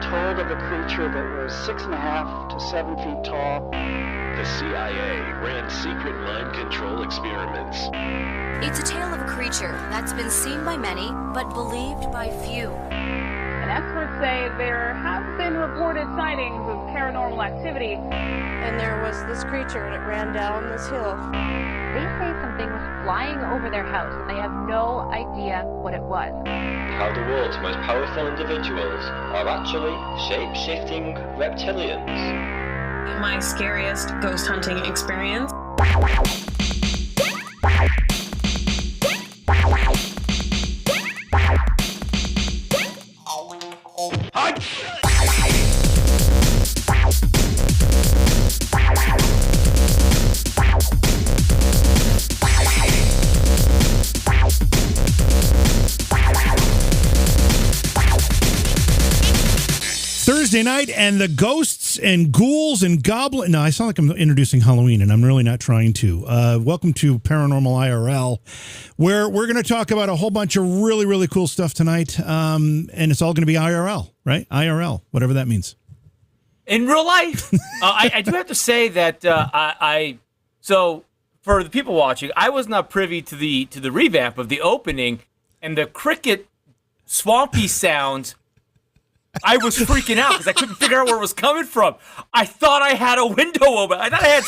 told of a creature that was 6.5 to 7 feet tall. The CIA ran secret mind control experiments. It's a tale of a creature that's been seen by many, but believed by few. And experts say there have been reported sightings of paranormal activity. And there was this creature, and it ran down this hill. They say something was flying over their house, and they have no idea what it was. How the world's most powerful individuals are actually shape-shifting reptilians. My scariest ghost hunting experience. Thursday night, and the ghosts and ghouls and goblins. No, I sound like I'm introducing Halloween, and I'm really not trying to. Welcome to Paranormal IRL, where we're going to talk about a whole bunch of really, really cool stuff tonight, and it's all going to be IRL, right? IRL, whatever that means. In real life, I do have to say that so for the people watching, I was not privy to the revamp of the opening, and the cricket swampy sounds. I was freaking out because I couldn't figure out where it was coming from. I thought I had a window open. I thought I had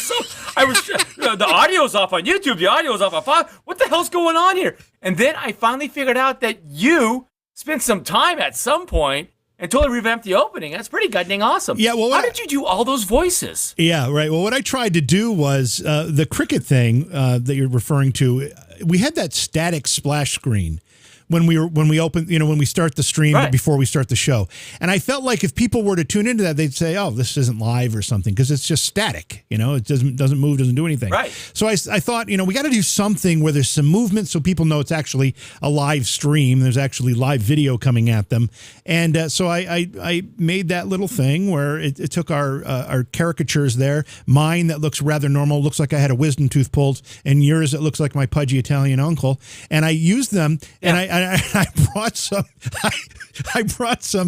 the audio's off on YouTube. The audio's off on Fox. What the hell's going on here? And then I finally figured out that you spent some time at some point and totally revamped the opening. That's pretty goddamn awesome. Yeah. Well, how did you do all those voices? Yeah. Right. Well, what I tried to do was the cricket thing that you're referring to. We had that static splash screen when we open, when we start the stream, right, before we start the show. And I felt like if people were to tune into that, they'd say, oh, this isn't live or something, because it's just static, it doesn't move, doesn't do anything. Right. So I thought, we got to do something where there's some movement so people know it's actually a live stream. There's actually live video coming at them. And so I made that little thing where it took our caricatures there, mine that looks rather normal, looks like I had a wisdom tooth pulled, and yours that looks like my pudgy Italian uncle. And I used them, and I brought some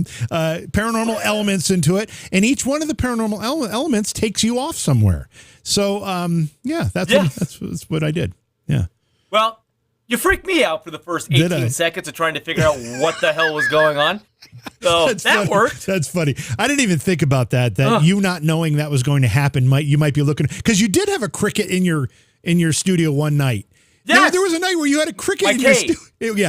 paranormal elements into it, and each one of the paranormal elements takes you off somewhere. So that's what I did. Yeah. Well, you freaked me out for the first 18 seconds of trying to figure out what the hell was going on. So that worked. That's funny. I didn't even think about that. You not knowing that was going to happen you might be looking, because you did have a cricket in your studio one night. Yeah, there was a night where you had a cricket in your cave.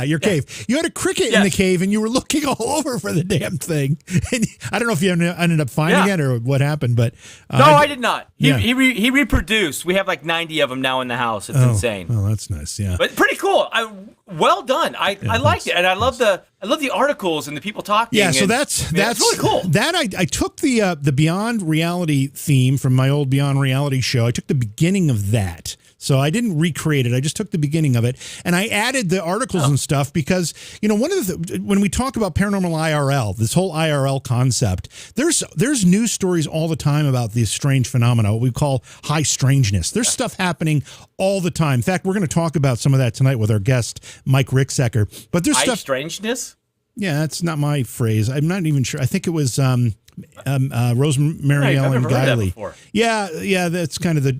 Your cave. You had a cricket in the cave, and you were looking all over for the damn thing. And I don't know if you ended up finding it or what happened, but no, I did not. He reproduced. We have like 90 of them now in the house. It's insane. Oh, that's nice. Yeah, but pretty cool. Well done. I liked it, and I love the articles and the people talking. Yeah, so that's really cool. That I took the Beyond Reality theme from my old Beyond Reality show. I took the beginning of that. So I didn't recreate it. I just took the beginning of it, and I added the articles and stuff because, one of when we talk about paranormal IRL, this whole IRL concept, there's news stories all the time about these strange phenomena, what we call high strangeness. There's stuff happening all the time. In fact, we're going to talk about some of that tonight with our guest, Mike Ricksecker. But there's high strangeness? Yeah, that's not my phrase. I'm not even sure. I think it was Rosemary Ellen Guiley. Yeah, that's kind of the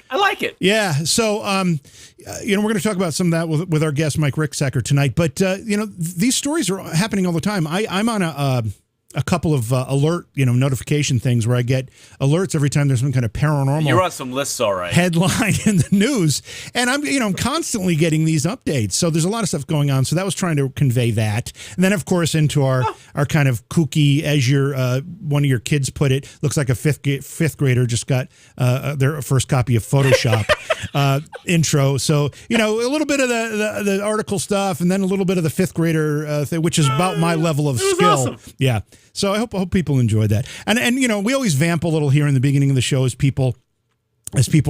I like it. Yeah, so we're going to talk about some of that with our guest Mike Ricksecker tonight. But these stories are happening all the time. I'm on a couple of alert, notification things where I get alerts every time there's some kind of paranormal. You're on some lists, all right. Headline in the news, and I'm constantly getting these updates. So there's a lot of stuff going on. So that was trying to convey that, and then of course into our kind of kooky, as one of your kids put it, looks like a fifth grader just got their first copy of Photoshop intro. So a little bit of the article stuff, and then a little bit of the fifth grader thing, which is about my level of skill. Awesome. Yeah. So I hope people enjoyed that. And we always vamp a little here in the beginning of the show as people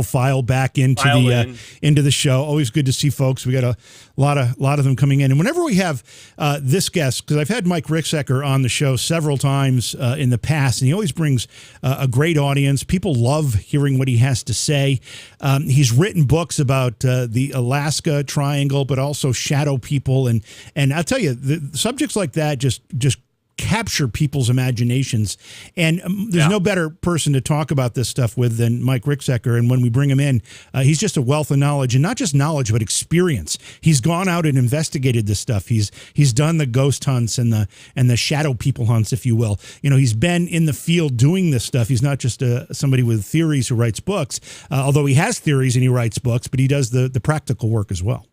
file back into the show. Always good to see folks. We got a lot of them coming in. And whenever we have this guest, because I've had Mike Ricksecker on the show several times in the past, and he always brings a great audience. People love hearing what he has to say. He's written books about the Alaska Triangle, but also shadow people. And I'll tell you, the subjects like that just capture people's imaginations. And there's no better person to talk about this stuff with than Mike Ricksecker. And when we bring him in, he's just a wealth of knowledge, and not just knowledge, but experience. He's gone out and investigated this stuff. He's done the ghost hunts and the shadow people hunts, if you will. You know, he's been in the field doing this stuff. He's not just somebody with theories who writes books, although he has theories and he writes books, but he does the practical work as well.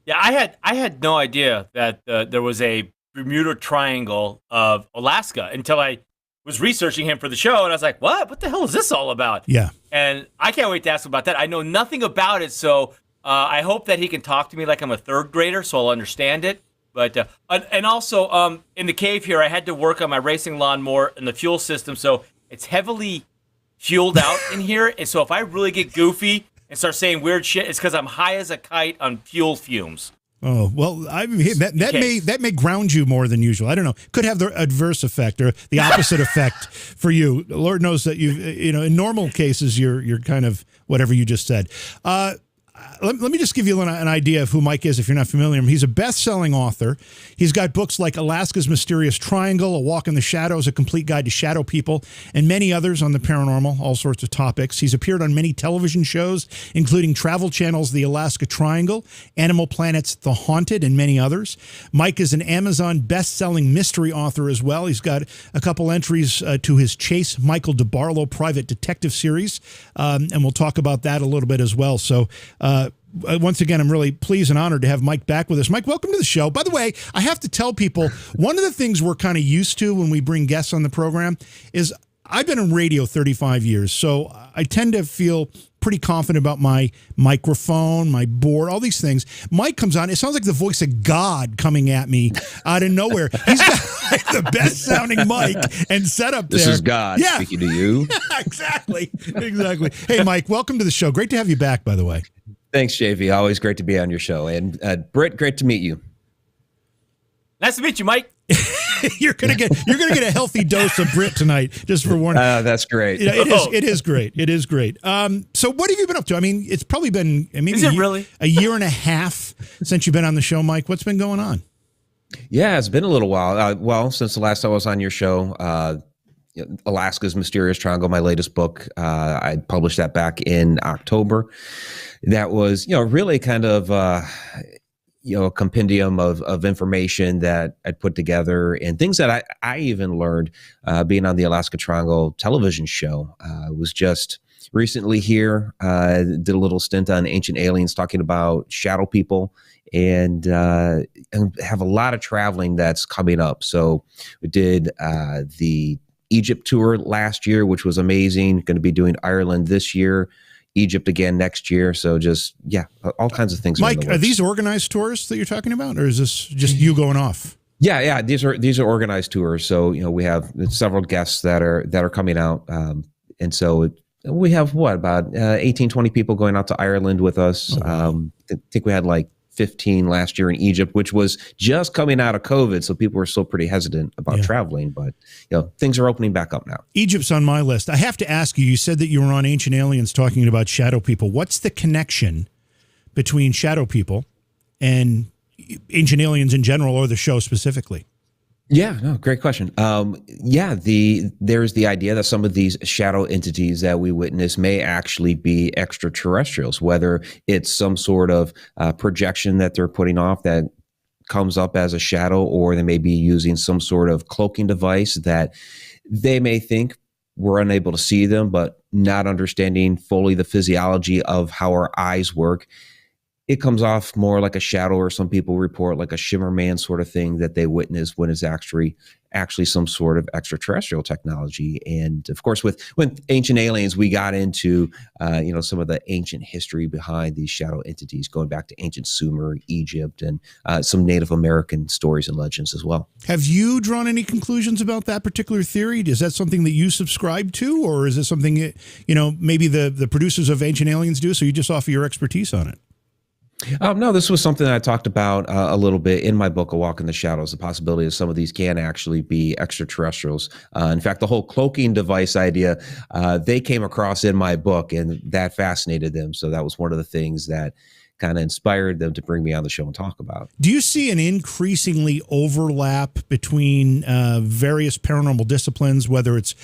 Yeah, I had no idea that there was a Bermuda Triangle of Alaska until I was researching him for the show, and I was like, what the hell is this all about? Yeah. And I can't wait to ask him about that. I know nothing about it, so I hope that he can talk to me like I'm a third grader, so I'll understand it. But and also in the cave here, I had to work on my racing lawnmower and the fuel system, so it's heavily fueled out in here. And so if I really get goofy and start saying weird shit, it's because I'm high as a kite on fuel fumes. Oh, well, I mean, that may ground you more than usual. I don't know. Could have the adverse effect or the opposite effect for you. Lord knows that in normal cases, you're kind of whatever you just said. Let me just give you an idea of who Mike is if you're not familiar with him. He's a best-selling author. He's got books like Alaska's Mysterious Triangle, A Walk in the Shadows, A Complete Guide to Shadow People, and many others on the paranormal, all sorts of topics. He's appeared on many television shows, including Travel Channel's The Alaska Triangle, Animal Planet's The Haunted, and many others. Mike is an Amazon best-selling mystery author as well. He's got a couple entries to his Chase Michael DeBarlow private detective series, and we'll talk about that a little bit as well. So, once again, I'm really pleased and honored to have Mike back with us. Mike, welcome to the show. By the way, I have to tell people, one of the things we're kind of used to when we bring guests on the program is I've been in radio 35 years, so I tend to feel pretty confident about my microphone, my board, all these things. Mike comes on. It sounds like the voice of God coming at me out of nowhere. He's got like the best sounding mic and setup there. This is God speaking to you. Exactly. Hey, Mike, welcome to the show. Great to have you back, by the way. Thanks, JV. Always great to be on your show. And Britt, great to meet you. Nice to meet you, Mike. You're gonna get a healthy dose of Brit tonight, just for warning. That's great. It is great. It is great. So what have you been up to? I mean, it's probably been a year and a half since you've been on the show, Mike. What's been going on? Yeah, it's been a little while. Since the last time I was on your show, Alaska's Mysterious Triangle, my latest book. I published that back in October. That was, really kind of, a compendium of information that I'd put together and things that I even learned being on the Alaska Triangle television show. Was just recently here, did a little stint on Ancient Aliens talking about shadow people and have a lot of traveling that's coming up. So we did the Egypt tour last year, which was amazing. Going to be doing Ireland this year, Egypt again next year. So just, all kinds of things. Mike, are these organized tours that you're talking about, or is this just you going off? Yeah. These are organized tours. So, we have several guests that are coming out. And so we have about 18, 20 people going out to Ireland with us. I think we had like 15 last year in Egypt, which was just coming out of COVID. So people were still pretty hesitant about traveling, but things are opening back up now. Egypt's on my list. I have to ask you said that you were on Ancient Aliens talking about shadow people. What's the connection between shadow people and Ancient Aliens in general, or the show specifically? Yeah, no, great question. There's the idea that some of these shadow entities that we witness may actually be extraterrestrials, whether it's some sort of projection that they're putting off that comes up as a shadow, or they may be using some sort of cloaking device that they may think we're unable to see them, but not understanding fully the physiology of how our eyes work. It comes off more like a shadow, or some people report like a shimmer man sort of thing that they witness when it's actually some sort of extraterrestrial technology. And of course, with Ancient Aliens, we got into some of the ancient history behind these shadow entities, going back to ancient Sumer, Egypt, and some Native American stories and legends as well. Have you drawn any conclusions about that particular theory? Is that something that you subscribe to, or is it something maybe the producers of Ancient Aliens do, so you just offer your expertise on it? No, this was something that I talked about a little bit in my book, A Walk in the Shadows, the possibility that some of these can actually be extraterrestrials. In fact, the whole cloaking device idea, they came across in my book, and that fascinated them. So that was one of the things that kind of inspired them to bring me on the show and talk about. Do you see an increasingly overlap between various paranormal disciplines, whether it's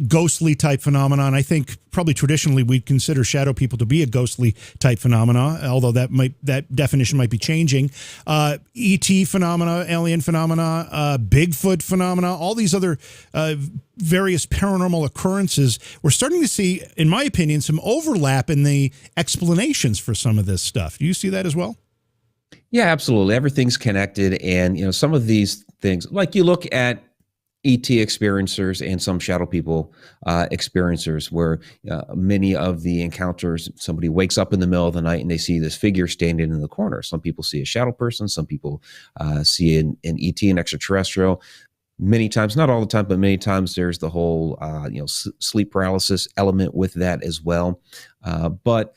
ghostly type phenomenon? I think probably traditionally we'd consider shadow people to be a ghostly type phenomena, although that definition might be changing. ET phenomena, alien phenomena, Bigfoot phenomena, all these other various paranormal occurrences. We're starting to see, in my opinion, some overlap in the explanations for some of this stuff. Do you see that as well? Yeah, absolutely. Everything's connected. And, some of these things, like you look at ET experiencers and some shadow people experiencers, where many of the encounters, somebody wakes up in the middle of the night and they see this figure standing in the corner. Some people see a shadow person. Some people see an ET, an extraterrestrial. Many times, not all the time, but many times there's the whole, sleep paralysis element with that as well. But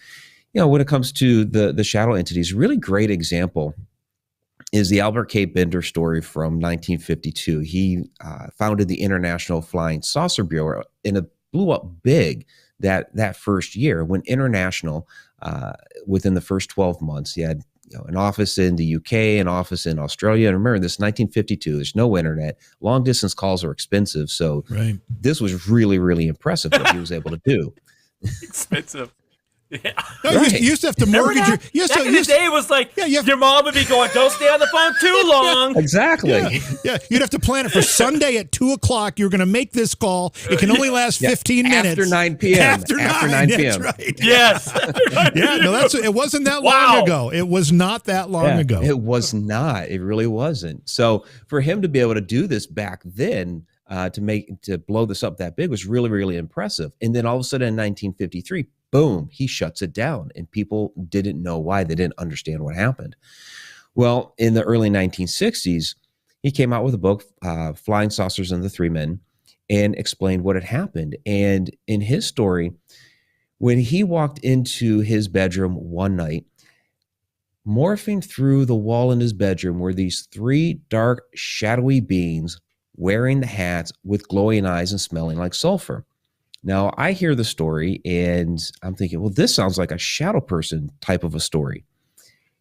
when it comes to the shadow entities, a really great example is the Albert K. Bender story from 1952. He founded the International Flying Saucer Bureau, and it blew up big that first year when International, within the first 12 months, he had an office in the UK, an office in Australia. And remember, this is 1952. There's no internet. Long distance calls are expensive. So This was really, really impressive what he was able to do. Expensive. Yeah. No, you used to have to mortgage your. Back in the day, it was like your mom would be going, "Don't stay on the phone too long." Exactly. Yeah, you'd have to plan it for Sunday at 2:00. You're going to make this call. It can only last 15 minutes after 9 p.m. After 9 p.m. That's right. Yes. Yeah. No, it wasn't that long ago. It was not that long ago. It was not. It really wasn't. So for him to be able to do this back then, to blow this up that big was really, really impressive. And then all of a sudden in 1953. Boom, he shuts it down, and people didn't know why. They didn't understand what happened. Well, in the early 1960s, he came out with a book, Flying Saucers and the Three Men, and explained what had happened. And in his story, when he walked into his bedroom one night, morphing through the wall in his bedroom were these three dark, shadowy beings wearing the hats with glowing eyes and smelling like sulfur. Now, I hear the story and I'm thinking, well, this sounds like a shadow person type of a story.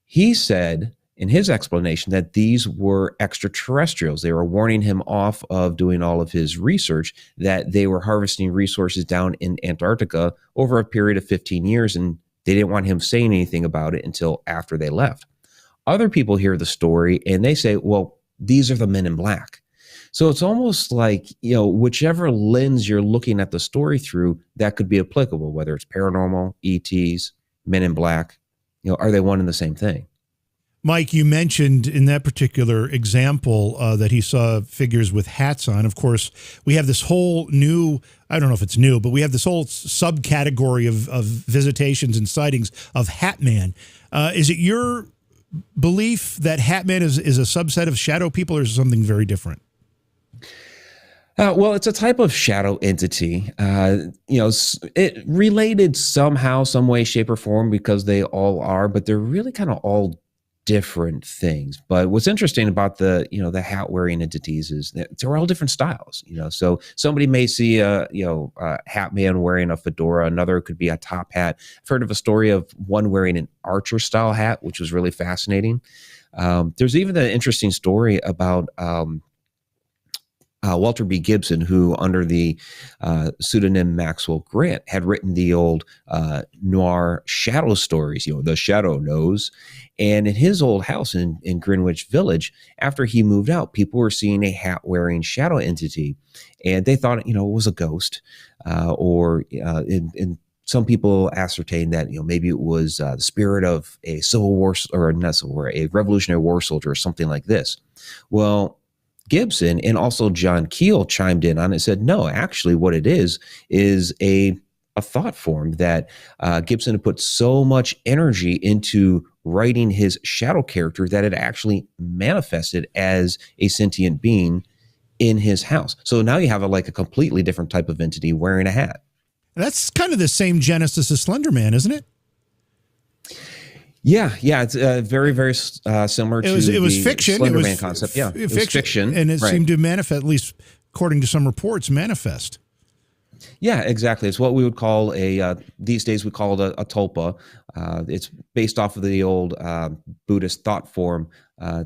He said in his explanation that these were extraterrestrials. They were warning him off of doing all of his research, that they were harvesting resources down in Antarctica over a period of 15 years, and they didn't want him saying anything about it until after they left. Other people hear the story and they say, well, these are the men in black. So it's almost like, whichever lens you're looking at the story through, that could be applicable, whether it's paranormal, ETs, men in black, are they one and the same thing? Mike, you mentioned in that particular example that he saw figures with hats on. Of course, we have this whole new, I don't know if it's new, but we have this whole subcategory of visitations and sightings of Hatman. Is it your belief that Hatman is a subset of shadow people, or is it something very different? Well, it's a type of shadow entity. It related somehow, some way, shape, or form, because they all are, but they're really kind of all different things. But what's interesting about the hat wearing entities is that they're all different styles. So somebody may see a hat man wearing a fedora, another could be a top hat. I've heard of a story of one wearing an archer style hat, which was really fascinating. There's even an interesting story about Walter B. Gibson, who under the pseudonym Maxwell Grant had written the old noir shadow stories, The Shadow Knows. And in his old house in Greenwich Village, after he moved out, people were seeing a hat-wearing shadow entity. And they thought, it was a ghost. Or some people ascertained that, maybe it was the spirit of a Civil War, or not Civil War, a Revolutionary War soldier or something like this. Well, Gibson and also John Keel chimed in on it and said, no, actually what it is a thought form that Gibson had put so much energy into writing his shadow character that it actually manifested as a sentient being in his house. So now you have a completely different type of entity wearing a hat. That's kind of the same genesis as Slender Man, isn't it? Yeah, it's very, very similar to it was fiction. Slender Man concept. Yeah, it was fiction, and it seemed to manifest, at least according to some reports, manifest. Yeah, exactly. It's what we would call these days we call it a tulpa. It's based off of the old Buddhist thought form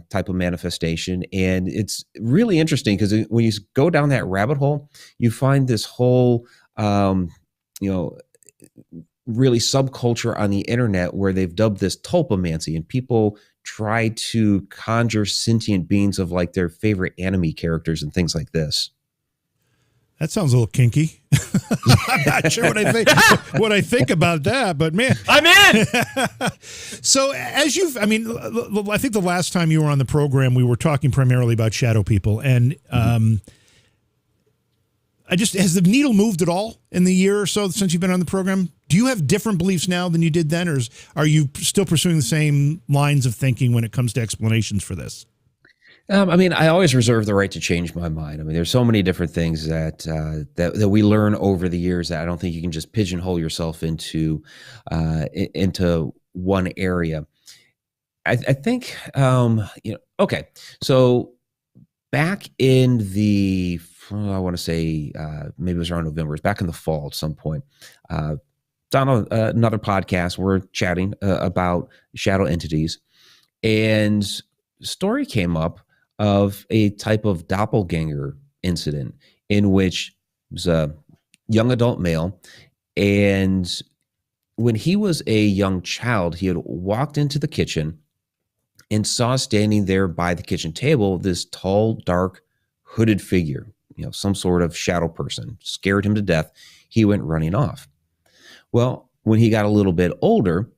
type of manifestation. And it's really interesting because when you go down that rabbit hole, you find this whole, you know, really subculture on the internet where they've dubbed this tulpamancy, and people try to conjure sentient beings of like their favorite anime characters and things like this. That sounds a little kinky. I'm not sure what I think about that, but man, I'm in. So I think the last time you were on the program, we were talking primarily about shadow people, and has the needle moved at all in the year or so since you've been on the program? Do you have different beliefs now than you did then, or are you still pursuing the same lines of thinking when it comes to explanations for this? I always reserve the right to change my mind. I mean, there's so many different things that we learn over the years that I don't think you can just pigeonhole yourself into one area. I think, okay. So back in the, I want to say maybe it was around November, it was back in the fall at some point, on another podcast, we're chatting about shadow entities, and story came up of a type of doppelganger incident in which it was a young adult male, and when he was a young child, he had walked into the kitchen and saw standing there by the kitchen table this tall, dark, hooded figure, some sort of shadow person. Scared him to death. He went running off. Well, when he got a little bit older,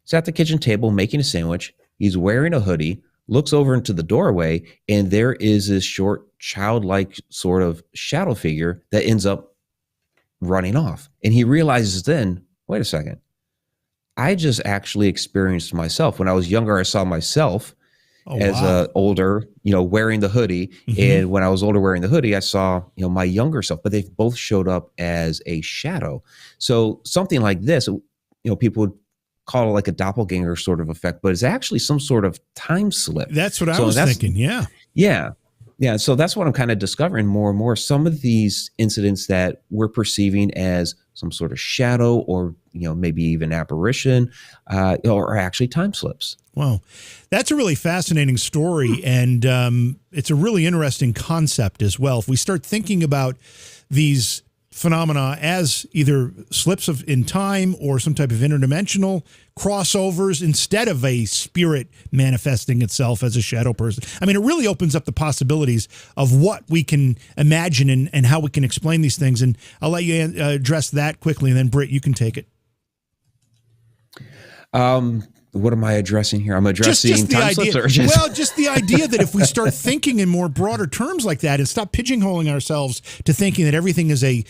he's at the kitchen table making a sandwich. He's wearing a hoodie, looks over into the doorway, and there is this short, childlike sort of shadow figure that ends up running off. And he realizes then, wait a second, I just actually experienced myself. When I was younger, I saw myself older, wearing the hoodie. Mm-hmm. And when I was older wearing the hoodie, I saw, my younger self, but they've both showed up as a shadow. So something like this, people would call it like a doppelganger sort of effect, but it's actually some sort of time slip. That's what I was thinking. Yeah. Yeah. Yeah. So that's what I'm kind of discovering more and more. Some of these incidents that we're perceiving as some sort of shadow or, maybe even apparition, are actually time slips. Wow. That's a really fascinating story. And it's a really interesting concept as well. If we start thinking about these phenomena as either slips in time or some type of interdimensional crossovers instead of a spirit manifesting itself as a shadow person. I mean, it really opens up the possibilities of what we can imagine and how we can explain these things. And I'll let you address that quickly, and then Britt, you can take it. What am I addressing here? I'm addressing just time slips or just the idea that if we start thinking in more broader terms like that and stop pigeonholing ourselves to thinking that everything is the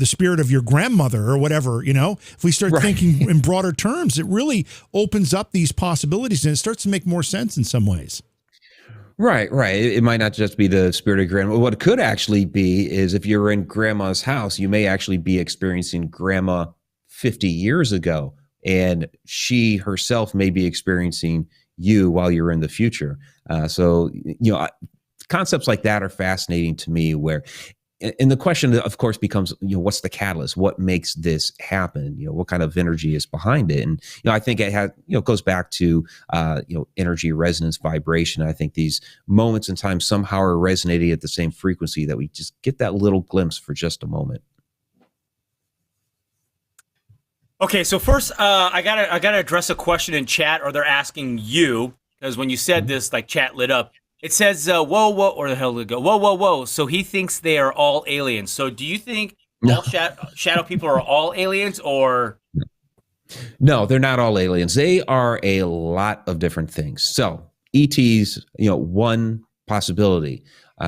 spirit of your grandmother or whatever, if we start thinking in broader terms, it really opens up these possibilities and it starts to make more sense in some ways. Right. It might not just be the spirit of grandma. What it could actually be is if you're in grandma's house, you may actually be experiencing grandma 50 years ago. And she herself may be experiencing you while you're in the future. So concepts like that are fascinating to me and the question, of course, becomes, what's the catalyst? What makes this happen? What kind of energy is behind it? And, I think it goes back to, energy resonance vibration. I think these moments in time somehow are resonating at the same frequency that we just get that little glimpse for just a moment. Okay, so first, I gotta address a question in chat, or they're asking you, because when you said this, like, chat lit up. It says, whoa, or the hell did it go? Whoa. So he thinks they are all aliens. So do you think all shadow people are all aliens, or? No, they're not all aliens. They are a lot of different things. So ETs, one possibility.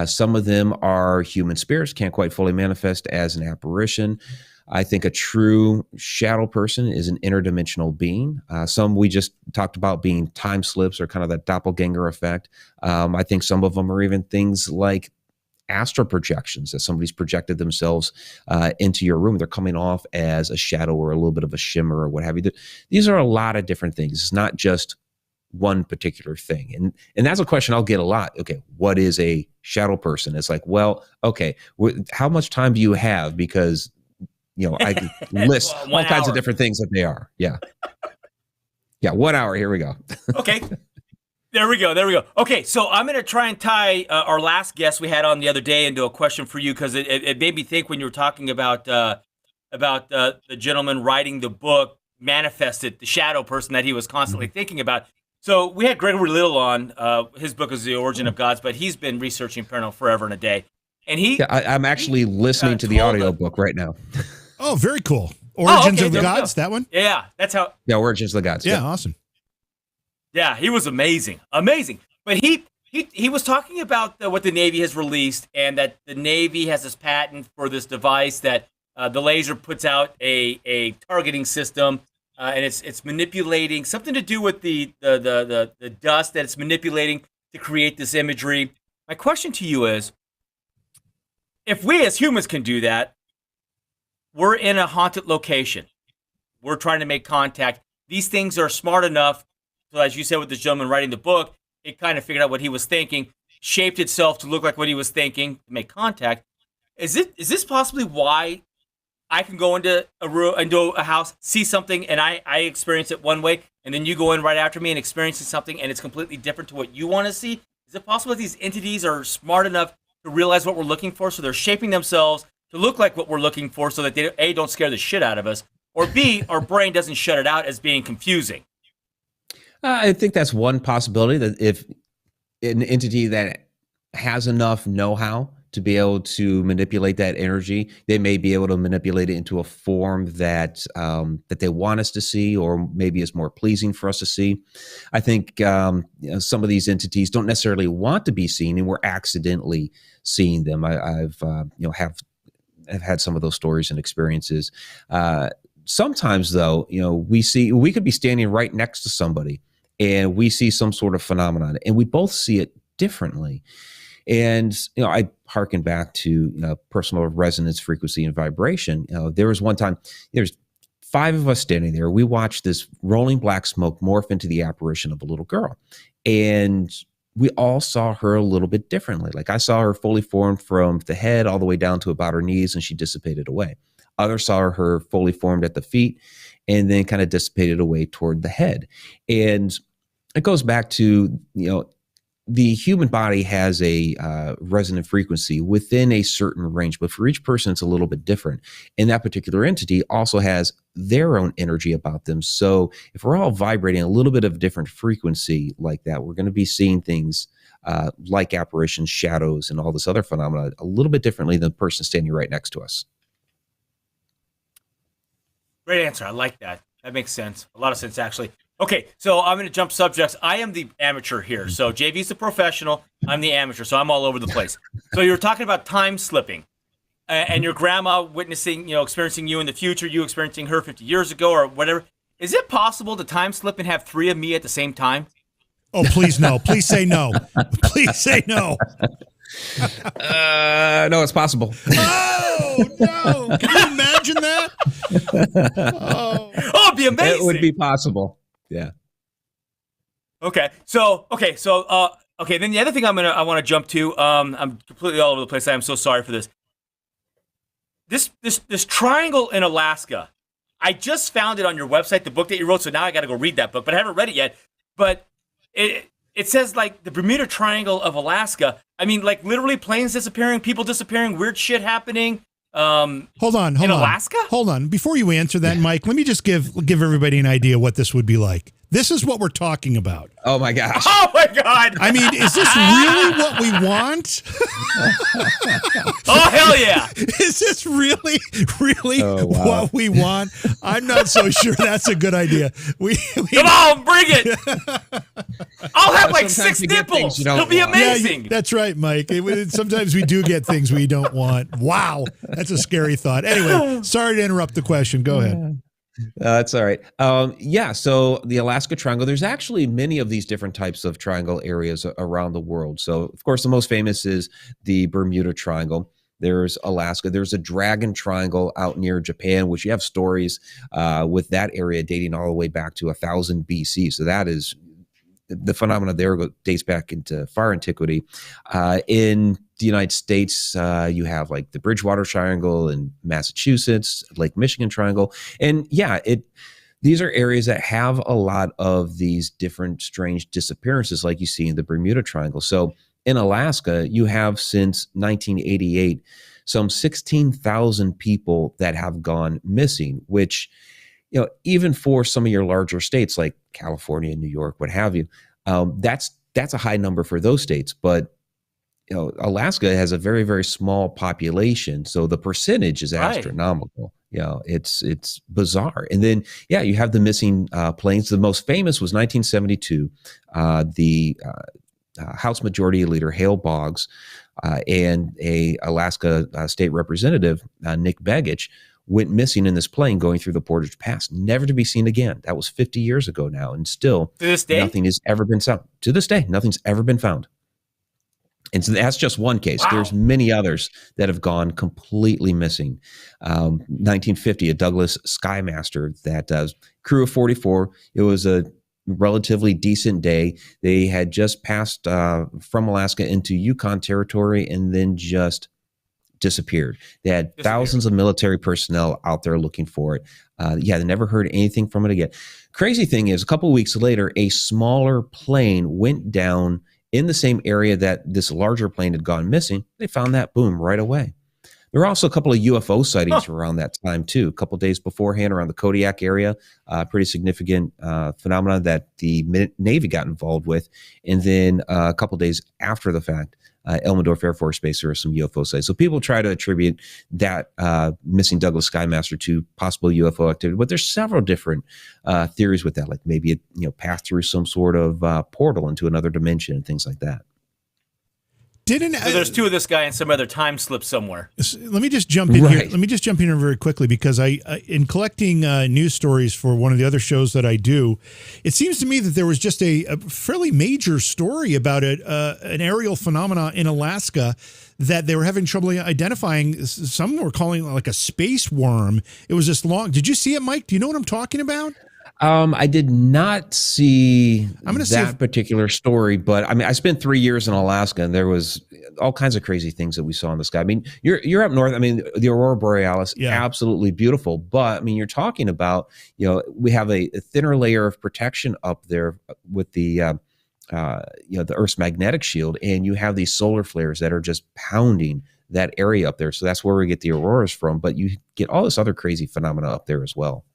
Some of them are human spirits, can't quite fully manifest as an apparition. I think a true shadow person is an interdimensional being. Some we just talked about being time slips or kind of that doppelganger effect. I think some of them are even things like astral projections, that somebody's projected themselves into your room. They're coming off as a shadow or a little bit of a shimmer or what have you. These are a lot of different things. It's not just one particular thing. And that's a question I'll get a lot. Okay, what is a shadow person? It's like, well, okay, how much time do you have? Because, I could list all kinds of different things that they are. Yeah. Yeah, 1 hour. Here we go. Okay. There we go. Okay, so I'm going to try and tie our last guest we had on the other day into a question for you, because it made me think when you were talking about the gentleman writing the book manifested the shadow person that he was constantly thinking about. So we had Gregory Little on. His book is The Origin of Gods, but he's been researching paranormal forever and a day. And I'm actually listening to the audio book right now. Oh, very cool. Origins of the Gods, that one? Yeah, that's how. Yeah, Origins of the Gods. Yeah, awesome. Yeah, he was amazing. But he was talking about what the Navy has released, and that the Navy has this patent for this device that the laser puts out a targeting system, and it's manipulating something to do with the dust that it's manipulating to create this imagery. My question to you is, if we as humans can do that, we're in a haunted location. We're trying to make contact. These things are smart enough. So as you said with this gentleman writing the book, it kind of figured out what he was thinking, shaped itself to look like what he was thinking, to make contact. Is this possibly why I can go into a house, see something, and I experience it one way, and then you go in right after me and experience something, and it's completely different to what you want to see? Is it possible that these entities are smart enough to realize what we're looking for, so they're shaping themselves to look like what we're looking for, so that they, A, don't scare the shit out of us, or B, our brain doesn't shut it out as being confusing? I think that's one possibility, that if an entity that has enough know-how to be able to manipulate that energy, they may be able to manipulate it into a form that that they want us to see, or maybe is more pleasing for us to see. I think some of these entities don't necessarily want to be seen, and we're accidentally seeing them. I've had some of those stories and experiences. Sometimes, though, we could be standing right next to somebody, and we see some sort of phenomenon, and we both see it differently. And, I hearken back to personal resonance, frequency, and vibration. There was one time, there's 5 of us standing there. We watched this rolling black smoke morph into the apparition of a little girl. And we all saw her a little bit differently. Like, I saw her fully formed from the head all the way down to about her knees, and she dissipated away. Others saw her fully formed at the feet, and then kind of dissipated away toward the head. And it goes back to, the human body has a resonant frequency within a certain range, but for each person, it's a little bit different. And that particular entity also has their own energy about them. So if we're all vibrating a little bit of a different frequency like that, we're going to be seeing things like apparitions, shadows, and all this other phenomena a little bit differently than the person standing right next to us. Great answer. I like that. That makes sense. A lot of sense, actually. Okay, so I'm going to jump subjects. I am the amateur here. So JV's the professional. I'm the amateur, so I'm all over the place. So you're talking about time slipping, and your grandma witnessing, experiencing you in the future, you experiencing her 50 years ago or whatever. Is it possible to time slip and have 3 of me at the same time? Oh, please no. Please say no. Please say no. No, it's possible. Oh, no. Can you imagine that? Oh, it'd be amazing. It would be possible. Yeah. Okay. So then the other thing I want to jump to, I'm completely all over the place. I am so sorry for this. This triangle in Alaska. I just found it on your website, the book that you wrote, so now I got to go read that book, but I haven't read it yet. But it says, like, the Bermuda Triangle of Alaska. I mean, like, literally planes disappearing, people disappearing, weird shit happening. Hold on. Alaska? Hold on. Before you answer that, Mike, let me just give everybody an idea what this would be like. This is what we're talking about. Oh my gosh. Oh my God. I mean, is this really what we want? Oh, hell yeah. Is this really what we want? I'm not so sure that's a good idea. Come on, bring it. I'll have like 6 nipples. It'll be amazing. Yeah, that's right, Mike. Sometimes we do get things we don't want. Wow. That's a scary thought. Anyway, sorry to interrupt the question. Go ahead. That's all right. So the Alaska Triangle, there's actually many of these different types of triangle areas around the world. So, of course, the most famous is the Bermuda Triangle. There's Alaska. There's a Dragon Triangle out near Japan, which you have stories with that area dating all the way back to 1000 BC. So that is the phenomena there dates back into far antiquity. In the United States, you have like the Bridgewater Triangle in Massachusetts, Lake Michigan Triangle, and these are areas that have a lot of these different strange disappearances, like you see in the Bermuda Triangle. So in Alaska, you have since 1988 some 16,000 people that have gone missing, which, even for some of your larger states like California, New York, what have you, that's a high number for those states. But Alaska has a very, very small population, so the percentage is astronomical. It's bizarre. And then, you have the missing planes. The most famous was 1972. The House Majority Leader Hale Boggs and a Alaska state representative, Nick Begich, went missing in this plane going through the Portage Pass, never to be seen again. That was 50 years ago now, and still to this day, nothing has ever been found. To this day, nothing's ever been found. And so that's just one case. Wow. There's many others that have gone completely missing. 1950, a Douglas Skymaster, that crew of 44. It was a relatively decent day. They had just passed from Alaska into Yukon territory and then just disappeared. They had thousands of military personnel out there looking for it. They never heard anything from it again. Crazy thing is, a couple of weeks later, a smaller plane went down in the same area that this larger plane had gone missing. They found that, boom, right away. There were also a couple of UFO sightings around that time, too. A couple of days beforehand around the Kodiak area, pretty significant phenomenon that the Navy got involved with. And then a couple of days after the fact, Elmendorf Air Force Base, there were some UFO sites. So people try to attribute that missing Douglas Skymaster to possible UFO activity. But there's several different theories with that, like maybe it passed through some sort of portal into another dimension and things like that. So there's two of this guy and some other time slip somewhere. Let me just jump in here. Let me just jump in here very quickly, because I in collecting news stories for one of the other shows that I do, it seems to me that there was just a fairly major story about an aerial phenomena in Alaska that they were having trouble identifying. Some were calling it like a space worm. It was this long. Did you see it, Mike? Do you know what I'm talking about? I did not see that particular story, but I mean, I spent 3 years in Alaska, and there was all kinds of crazy things that we saw in the sky. I mean, you're up north. I mean, the Aurora Borealis, absolutely beautiful. But I mean, you're talking about, we have a thinner layer of protection up there with the Earth's magnetic shield, and you have these solar flares that are just pounding that area up there. So that's where we get the auroras from. But you get all this other crazy phenomena up there as well.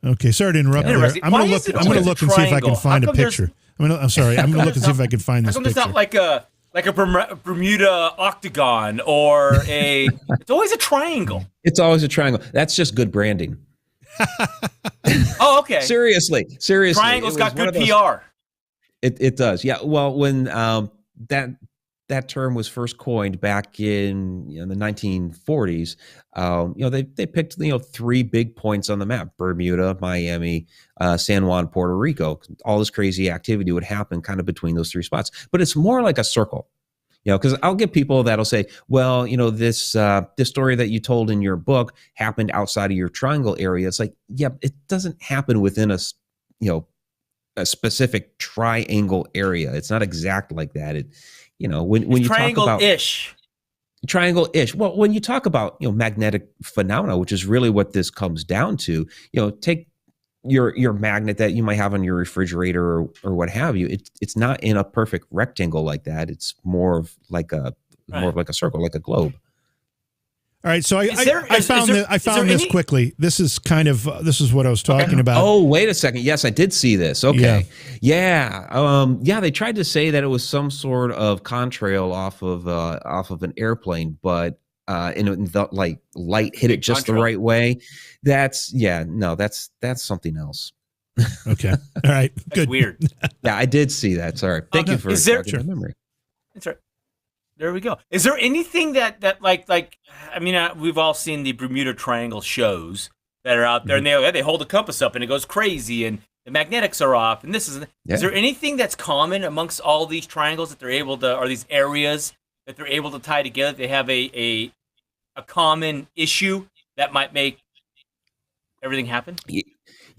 Okay, sorry to interrupt there. I'm going to look and see if I can find a picture. I'm sorry. I'm going to look and see if I can find this How come picture. There's not like a Bermuda octagon or a? It's always a triangle. It's always a triangle. That's just good branding. Oh, okay. Seriously. Triangle's got good PR. It does. Yeah. Well, when that term was first coined back in the 1940s, they picked 3 big points on the map: Bermuda, Miami, San Juan, Puerto Rico. All this crazy activity would happen kind of between those 3 spots, but it's more like a circle. Because I'll get people that'll say, well, this story that you told in your book happened outside of your triangle area. It's like, yeah, it doesn't happen within a specific triangle area. It's not exact like that. When you talk about triangle-ish. Well, when you talk about magnetic phenomena, which is really what this comes down to, take your magnet that you might have on your refrigerator or what have you. It's not in a perfect rectangle like that. It's more of like a circle, like a globe. All right, so I found this quickly. This is what I was talking about. Oh, wait a second. Yes, I did see this. Okay, yeah. They tried to say that it was some sort of contrail off of an airplane, but the light hit it just the right way. That's something else. Okay, all right, good. That's weird. Yeah, I did see that. Sorry. Thank you for jogging my memory. That's right. There we go. Is there anything that like I mean, we've all seen the Bermuda Triangle shows that are out there, and they hold the compass up and it goes crazy, and the magnetics are off, and is there anything that's common amongst all these triangles that they're able to, or these areas that they're able to tie together? They have a common issue that might make everything happen?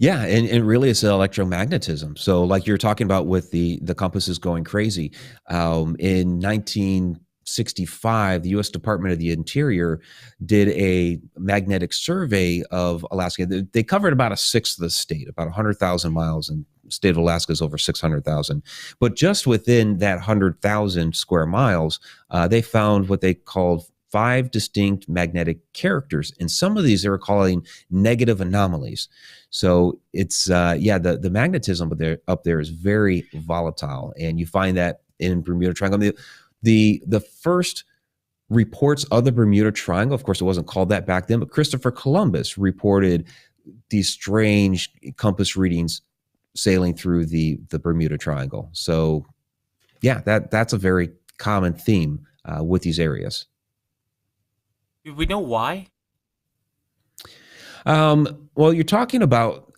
Yeah, and really it's electromagnetism. So like you're talking about with the compasses going crazy, in 1965, the U.S. Department of the Interior did a magnetic survey of Alaska. They covered about a sixth of the state, about 100,000 miles, and the state of Alaska is over 600,000. But just within that 100,000 square miles, they found what they called 5 distinct magnetic characters, and some of these they were calling negative anomalies. So it's the magnetism up there is very volatile, and you find that in Bermuda Triangle. The first reports of the Bermuda Triangle, of course, it wasn't called that back then, but Christopher Columbus reported these strange compass readings sailing through the Bermuda Triangle. So, yeah, that's a very common theme with these areas. Do we know why? Well, you're talking about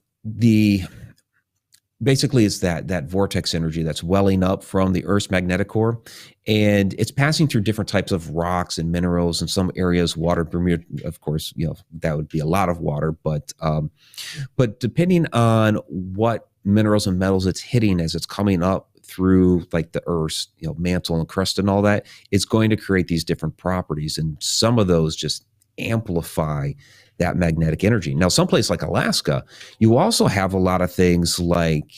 basically it's that vortex energy that's welling up from the Earth's magnetic core, and it's passing through different types of rocks and minerals. In some areas, water. Bermuda, of course, that would be a lot of water, but depending on what minerals and metals it's hitting as it's coming up through like the Earth's mantle and crust and all that, it's going to create these different properties, and some of those just amplify that magnetic energy. Now, someplace like Alaska, you also have a lot of things like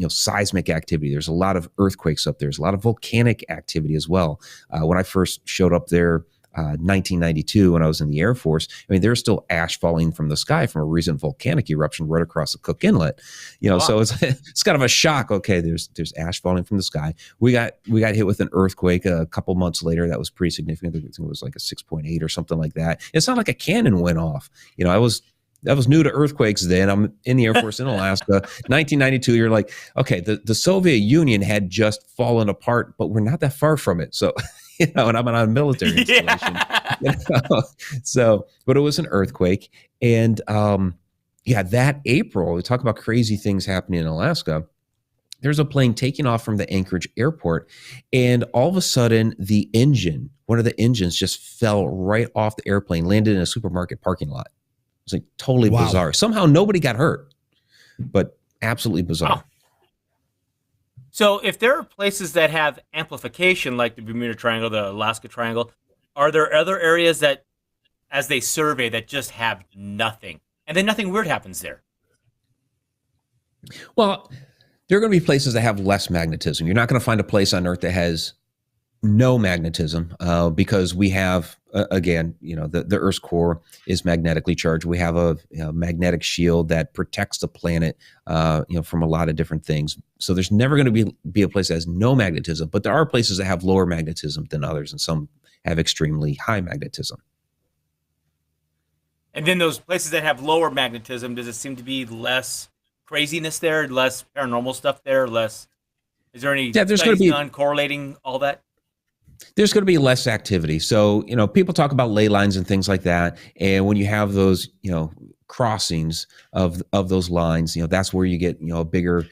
seismic activity. There's a lot of earthquakes up there. There's a lot of volcanic activity as well. When I first showed up there, 1992, when I was in the Air Force, I mean, there's still ash falling from the sky from a recent volcanic eruption right across the Cook Inlet. Wow. So it's kind of a shock. Okay, there's ash falling from the sky. We got hit with an earthquake a couple months later. That was pretty significant. I think it was like a 6.8 or something like that. It's not like a cannon went off. I was new to earthquakes then. I'm in the Air Force in Alaska. 1992, you're like, okay, the Soviet Union had just fallen apart, but we're not that far from it. So, and I'm on a military installation. So, but it was an earthquake. And that April, we talk about crazy things happening in Alaska. There's a plane taking off from the Anchorage airport, and all of a sudden one of the engines just fell right off the airplane, landed in a supermarket parking lot. It's like totally bizarre. Somehow nobody got hurt, but absolutely bizarre. Wow. So if there are places that have amplification, like the Bermuda Triangle, the Alaska Triangle, are there other areas that, as they survey, that just have nothing, and then nothing weird happens there? Well, there are going to be places that have less magnetism. You're not going to find a place on Earth that has no magnetism, because we have, the Earth's core is magnetically charged. We have a magnetic shield that protects the planet, from a lot of different things. So there's never going to be a place that has no magnetism, but there are places that have lower magnetism than others, and some have extremely high magnetism. And then those places that have lower magnetism, does it seem to be less craziness there, less paranormal stuff there, less? Is there any studies done correlating all that? There's going to be less activity. So, people talk about ley lines and things like that. And when you have those, crossings of those lines, that's where you get, a bigger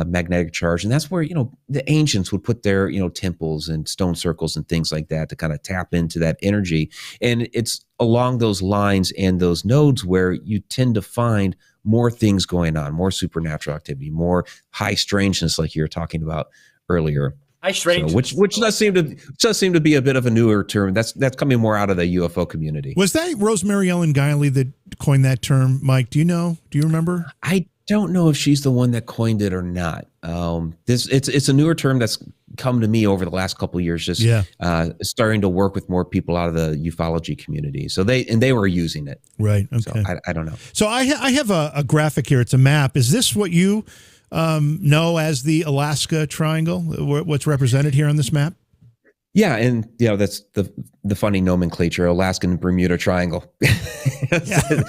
magnetic charge. And that's where, the ancients would put their, temples and stone circles and things like that to kind of tap into that energy. And it's along those lines and those nodes where you tend to find more things going on, more supernatural activity, more high strangeness, like you were talking about earlier. So, which does seem to be a bit of a newer term. That's coming more out of the UFO community. Was that Rosemary Ellen Guiley that coined that term, Mike? Do you know? Do you remember? I don't know if she's the one that coined it or not. It's a newer term that's come to me over the last couple of years. Just starting to work with more people out of the ufology community. So they were using it. Right. Okay. So I don't know. So I have a graphic here. It's a map. Is this what you know as the Alaska Triangle, what's represented here on this map? Yeah, and that's the funny nomenclature, Alaskan Bermuda Triangle.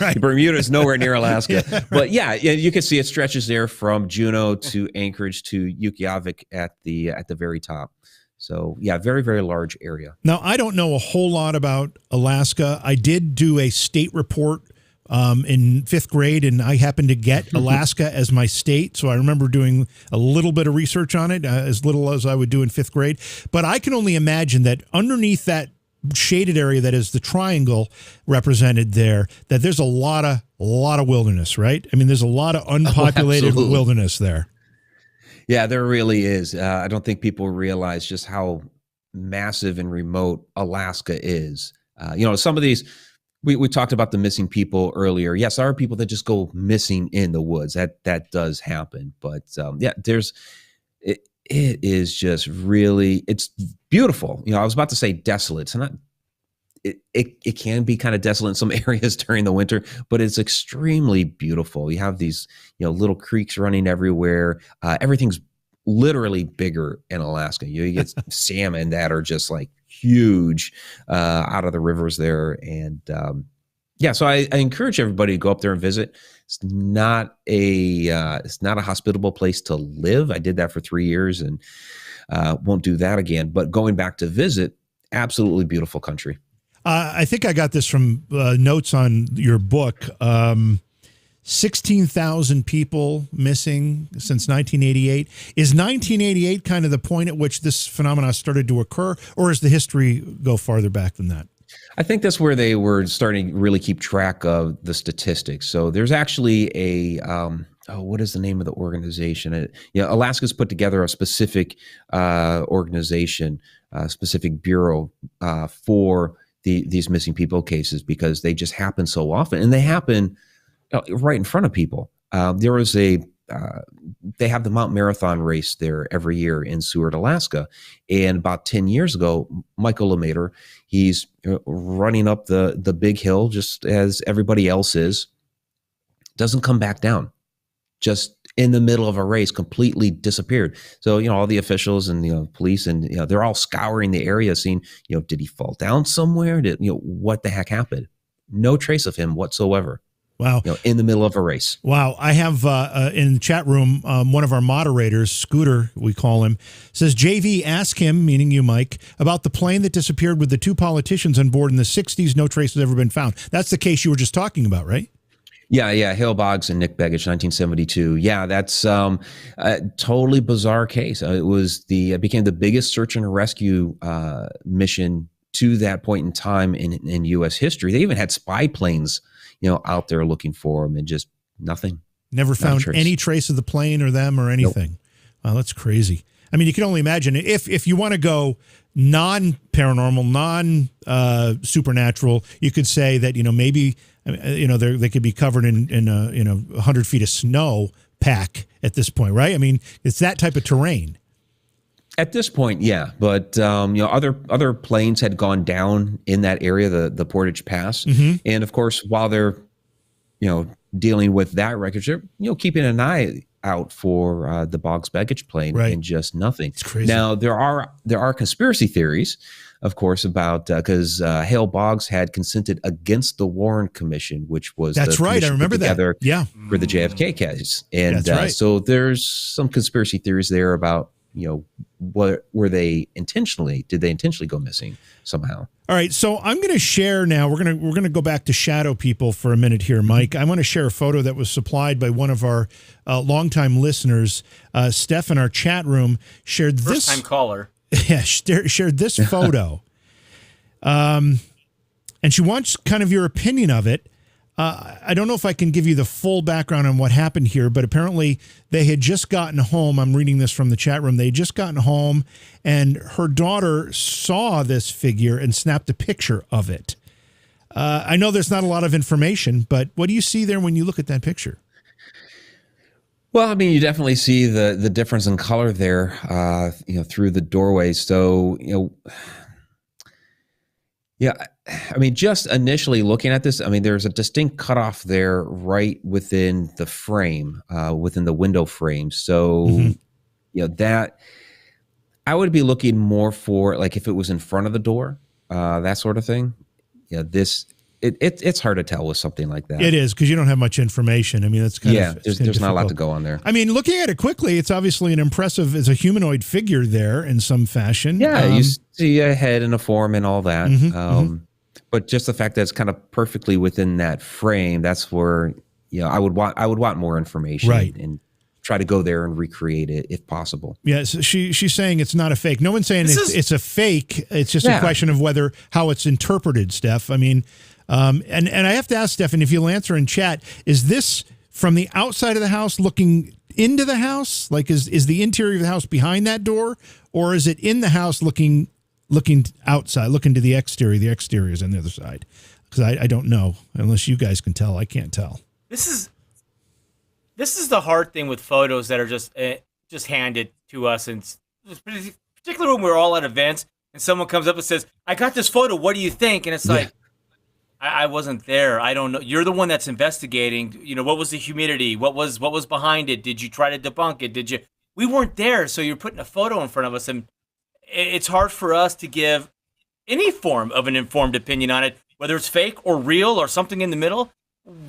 Right. Bermuda is nowhere near Alaska. Yeah, right. But you can see it stretches there from Juneau to Anchorage to Yukiavik at the very top. So very, very large area. Now, I don't know a whole lot about Alaska. I did do a state report in 5th grade, and I happened to get Alaska as my state. So I remember doing a little bit of research on it, as little as I would do in 5th grade. But I can only imagine that underneath that shaded area that is the triangle represented there, that there's a lot of wilderness, right? I mean, there's a lot of unpopulated wilderness there. Yeah, there really is. I don't think people realize just how massive and remote Alaska is. Some of these, we talked about the missing people earlier. Yes, there are people that just go missing in the woods. That does happen. But it is just really, it's beautiful. I was about to say desolate. It's not. It can be kind of desolate in some areas during the winter, but it's extremely beautiful. You have these, little creeks running everywhere. Everything's literally bigger in Alaska. You get salmon that are just like huge out of the rivers there. And so I encourage everybody to go up there and visit. It's not a hospitable place to live. I did that for 3 years and won't do that again. But going back to visit, absolutely beautiful country. I think I got this from notes on your book. 16,000 people missing since 1988. Is 1988 kind of the point at which this phenomenon started to occur, or does the history go farther back than that? I think that's where they were starting to really keep track of the statistics. So there's actually a what is the name of the organization? Alaska's put together a specific organization, a specific bureau for these missing people cases, because they just happen so often, and they happen right in front of people. There was they have the Mount Marathon race there every year in Seward, Alaska. And about 10 years ago, Michael LeMaitre, he's running up the big hill just as everybody else is, doesn't come back down, just in the middle of a race, completely disappeared. So, all the officials and, police and, they're all scouring the area, seeing, did he fall down somewhere? What the heck happened? No trace of him whatsoever. Wow. In the middle of a race. Wow. I have in the chat room, one of our moderators, Scooter, we call him, says, JV, ask him, meaning you, Mike, about the plane that disappeared with the 2 politicians on board in the 60s. No trace has ever been found. That's the case you were just talking about, right? Yeah. Hale Boggs and Nick Begich, 1972. Yeah, that's a totally bizarre case. It became the biggest search and rescue mission to that point in time in U.S. history. They even had spy planes, out there looking for them, and just nothing. Never found any trace of the plane or them or anything. Nope. Wow, that's crazy. I mean, you can only imagine if you want to go non-paranormal, non-supernatural, you could say that, maybe, they could be covered in 100 feet of snow pack at this point, right? I mean, it's that type of terrain. At this point, yeah, but other planes had gone down in that area, the Portage Pass, and of course, while they're dealing with that wreckage, they're keeping an eye out for the Boggs Begich plane, right, and just nothing. It's crazy. Now there are conspiracy theories, of course, about because Hale Boggs had consented against the Warren Commission, which was that's right. I remember that. For the JFK case, and that's right. So there's some conspiracy theories there about. What were they intentionally? Did they intentionally go missing somehow? All right, so I'm going to share now. We're going to go back to shadow people for a minute here, Mike. I want to share a photo that was supplied by one of our longtime listeners. Steph in our chat room shared this. First time caller. Yeah, shared this photo, and she wants kind of your opinion of it. I don't know if I can give you the full background on what happened here, but apparently they had just gotten home. I'm reading this from the chat room. They had just gotten home, and her daughter saw this figure and snapped a picture of it. I know there's not a lot of information, but what do you see there when you look at that picture? Well, I mean, you definitely see the difference in color there, through the doorway. So, yeah, I mean, just initially looking at this, I mean, there's a distinct cutoff there right within the frame, within the window frame. So, that I would be looking more for, like, if it was in front of the door, that sort of thing. Yeah, it's hard to tell with something like that. It is, because you don't have much information. I mean, that's kind of there's not a lot to go on there. I mean, looking at it quickly, it's obviously it's a humanoid figure there in some fashion. Yeah, you see a head and a form and all that. But just the fact that it's kind of perfectly within that frame, that's where I would want more information, right, and try to go there and recreate it if possible. Yeah, so she's saying it's not a fake. No one's saying it's a fake. It's just a question of how it's interpreted, Steph. I mean, and I have to ask Steph, if you'll answer in chat, is this from the outside of the house looking into the house? Like, is the interior of the house behind that door, or is it in the house looking outside, looking to the exterior? The exterior is on the other side. Because I don't know, unless you guys can tell. I can't tell. This is the hard thing with photos that are just handed to us, and particularly when we're all at events and someone comes up and says, "I got this photo. What do you think?" And it's like, I wasn't there. I don't know. You're the one that's investigating. What was the humidity? What was behind it? Did you try to debunk it? Did you? We weren't there, so you're putting a photo in front of us, and it's hard for us to give any form of an informed opinion on it, whether it's fake or real or something in the middle.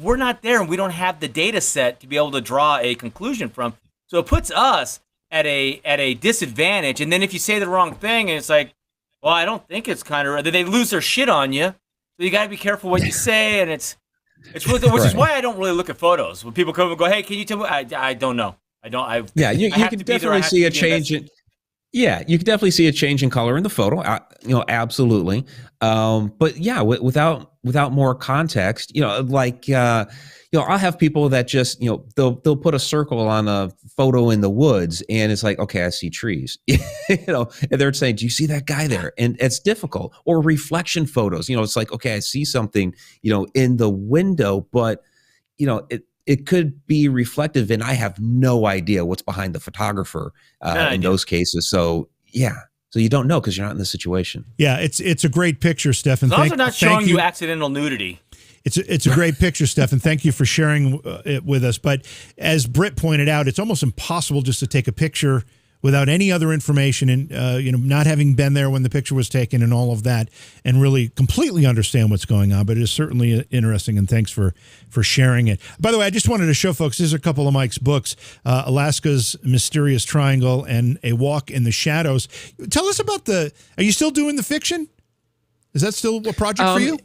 We're not there, and we don't have the data set to be able to draw a conclusion from. So it puts us at a disadvantage. And then if you say the wrong thing, and it's like, well, I don't think it's kind of, they lose their shit on you. So you got to be careful what you say, and it's which is why I don't really look at photos. When people come and go, "Hey, can you tell me?" I don't know. I don't. You can definitely see a change in. Yeah, you can definitely see a change in color in the photo. Absolutely. But yeah, without more context, I'll have people that just, they'll put a circle on a photo in the woods, and it's like, okay, I see trees, and they're saying, do you see that guy there? And it's difficult. Or reflection photos, it's like, okay, I see something, in the window, but it could be reflective, and I have no idea what's behind the photographer in those cases. So yeah. So you don't know because you're not in the situation. Yeah, it's a great picture, Stefan. As long as they're not showing you accidental nudity. It's a great picture, Stefan. Thank you for sharing it with us. But as Britt pointed out, it's almost impossible just to take a picture without any other information and not having been there when the picture was taken and all of that, and really completely understand what's going on. But it is certainly interesting, and thanks for sharing it. By the way, I just wanted to show folks, there's a couple of Mike's books, Alaska's Mysterious Triangle and A Walk in the Shadows. Tell us about are you still doing the fiction? Is that still a project for you?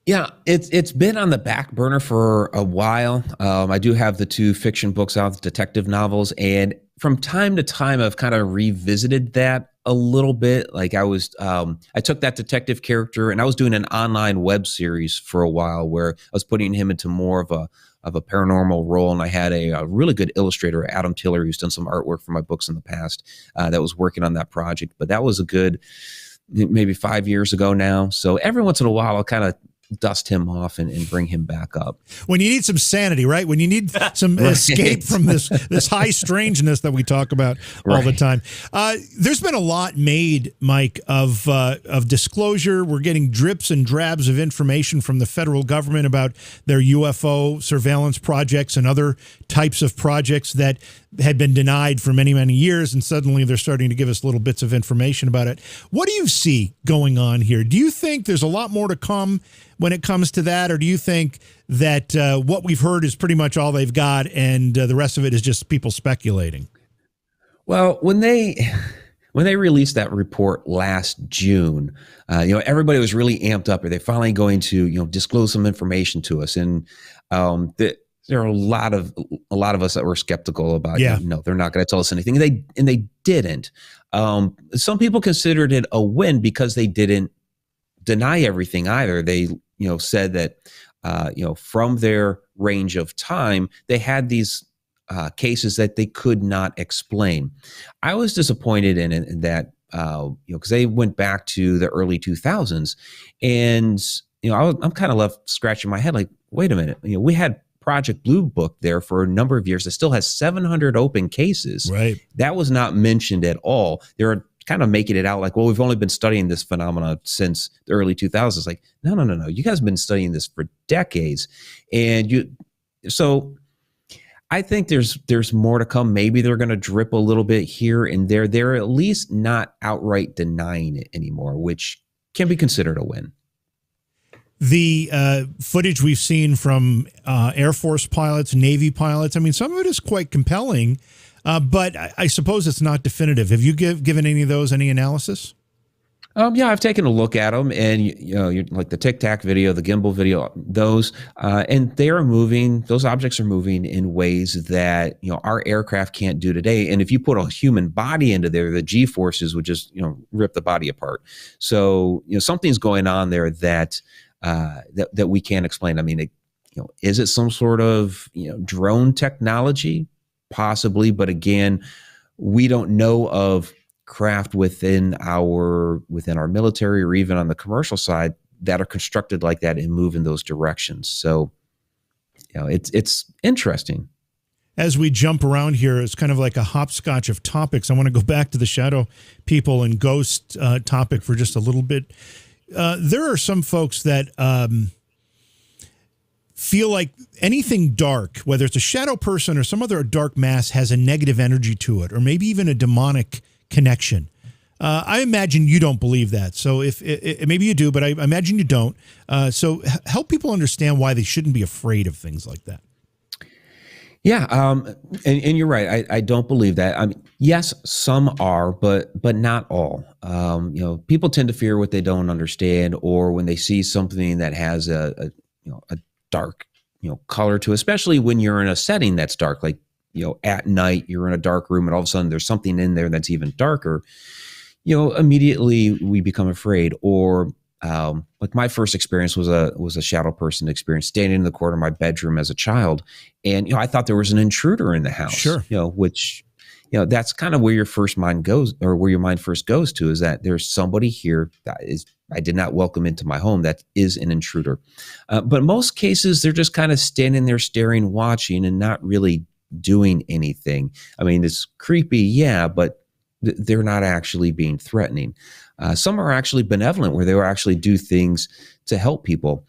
Yeah, it's been on the back burner for a while. I do have the 2 fiction books out, detective novels, and from time to time, I've kind of revisited that a little bit. Like I took that detective character, and I was doing an online web series for a while where I was putting him into more of a paranormal role, and I had a really good illustrator, Adam Tiller, who's done some artwork for my books in the past, that was working on that project. But that was a good maybe 5 years ago now. So every once in a while, I'll kind of dust him off and bring him back up. When you need some sanity, right? When you need some escape from this high strangeness that we talk about all the time. There's been a lot made, Mike, of disclosure. We're getting drips and drabs of information from the federal government about their UFO surveillance projects and other types of projects that had been denied for many, many years, and suddenly they're starting to give us little bits of information about it. What do you see going on here? Do you think there's a lot more to come when it comes to that, or do you think that what we've heard is pretty much all they've got, and the rest of it is just people speculating? Well, when they released that report last June, everybody was really amped up. Are they finally going to disclose some information to us? And there are a lot of us that were skeptical about. No, they're not going to tell us anything. And they didn't. Some people considered it a win because they didn't deny everything either. They said that from their range of time, they had these cases that they could not explain. I was disappointed in that because they went back to the early 2000s, and I'm kind of left scratching my head like, wait a minute, we had Project Blue Book there for a number of years that still has 700 open cases. Right. That was not mentioned at all. They're kind of making it out like, well, we've only been studying this phenomena since the early 2000s. Like, no. You guys have been studying this for decades. So I think there's more to come. Maybe they're going to drip a little bit here and there. They're at least not outright denying it anymore, which can be considered a win. The footage we've seen from Air Force pilots, Navy pilots, I mean, some of it is quite compelling, but I suppose it's not definitive. Have you given any of those any analysis? Yeah, I've taken a look at them, and you're like the Tic Tac video, the gimbal video, those, and they are moving. Those objects are moving in ways that our aircraft can't do today. And if you put a human body into there, the G forces would just rip the body apart. So something's going on there that that we can't explain. I mean, is it some sort of drone technology? Possibly, but again, we don't know of craft within our military or even on the commercial side that are constructed like that and move in those directions. So, it's interesting. As we jump around here, it's kind of like a hopscotch of topics. I want to go back to the shadow people and ghost topic for just a little bit. There are some folks that feel like anything dark, whether it's a shadow person or some other dark mass, has a negative energy to it, or maybe even a demonic connection. I imagine you don't believe that. So if maybe you do, but I imagine you don't. So help people understand why they shouldn't be afraid of things like that. Yeah, and you're right. I don't believe that. I mean, yes, some are, but not all. People tend to fear what they don't understand, or when they see something that has a dark color to it, especially when you're in a setting that's dark, like at night you're in a dark room and all of a sudden there's something in there that's even darker. Immediately we become afraid. Or like my first experience was a shadow person experience, standing in the corner of my bedroom as a child, and I thought there was an intruder in the house. Sure. Which that's kind of where your first mind goes, or where your mind first goes to, is that there's somebody here that I did not welcome into my home, that is an intruder. But most cases they're just kind of standing there staring, watching, and not really doing anything. I mean, it's creepy, yeah, but they're not actually being threatening. Some are actually benevolent, where they will actually do things to help people.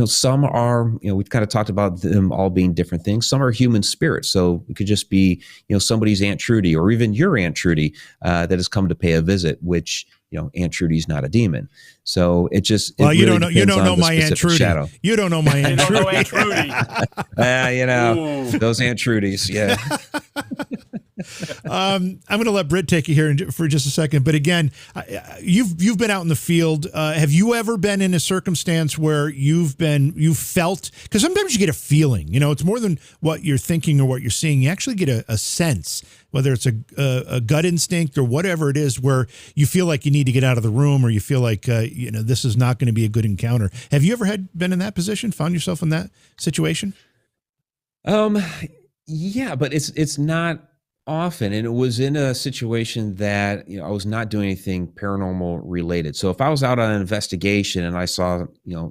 Some are, we've kind of talked about them all being different things. Some are human spirits. So it could just be, somebody's Aunt Trudy, or even your Aunt Trudy that has come to pay a visit, which, Aunt Trudy's not a demon. So it just, well, you don't know my Aunt Trudy. Shadow. You don't know my Aunt Trudy. Aunt Trudy. Those Aunt Trudys. Yeah. I'm going to let Britt take you here for just a second. But again, you've been out in the field. Have you ever been in a circumstance where you've felt, because sometimes you get a feeling, it's more than what you're thinking or what you're seeing. You actually get a sense, whether it's a gut instinct or whatever it is, where you feel like you need to get out of the room, or you feel like, this is not going to be a good encounter. Have you ever been in that position, found yourself in that situation? Yeah, but it's not often, and it was in a situation that I was not doing anything paranormal related. So if I was out on an investigation and I saw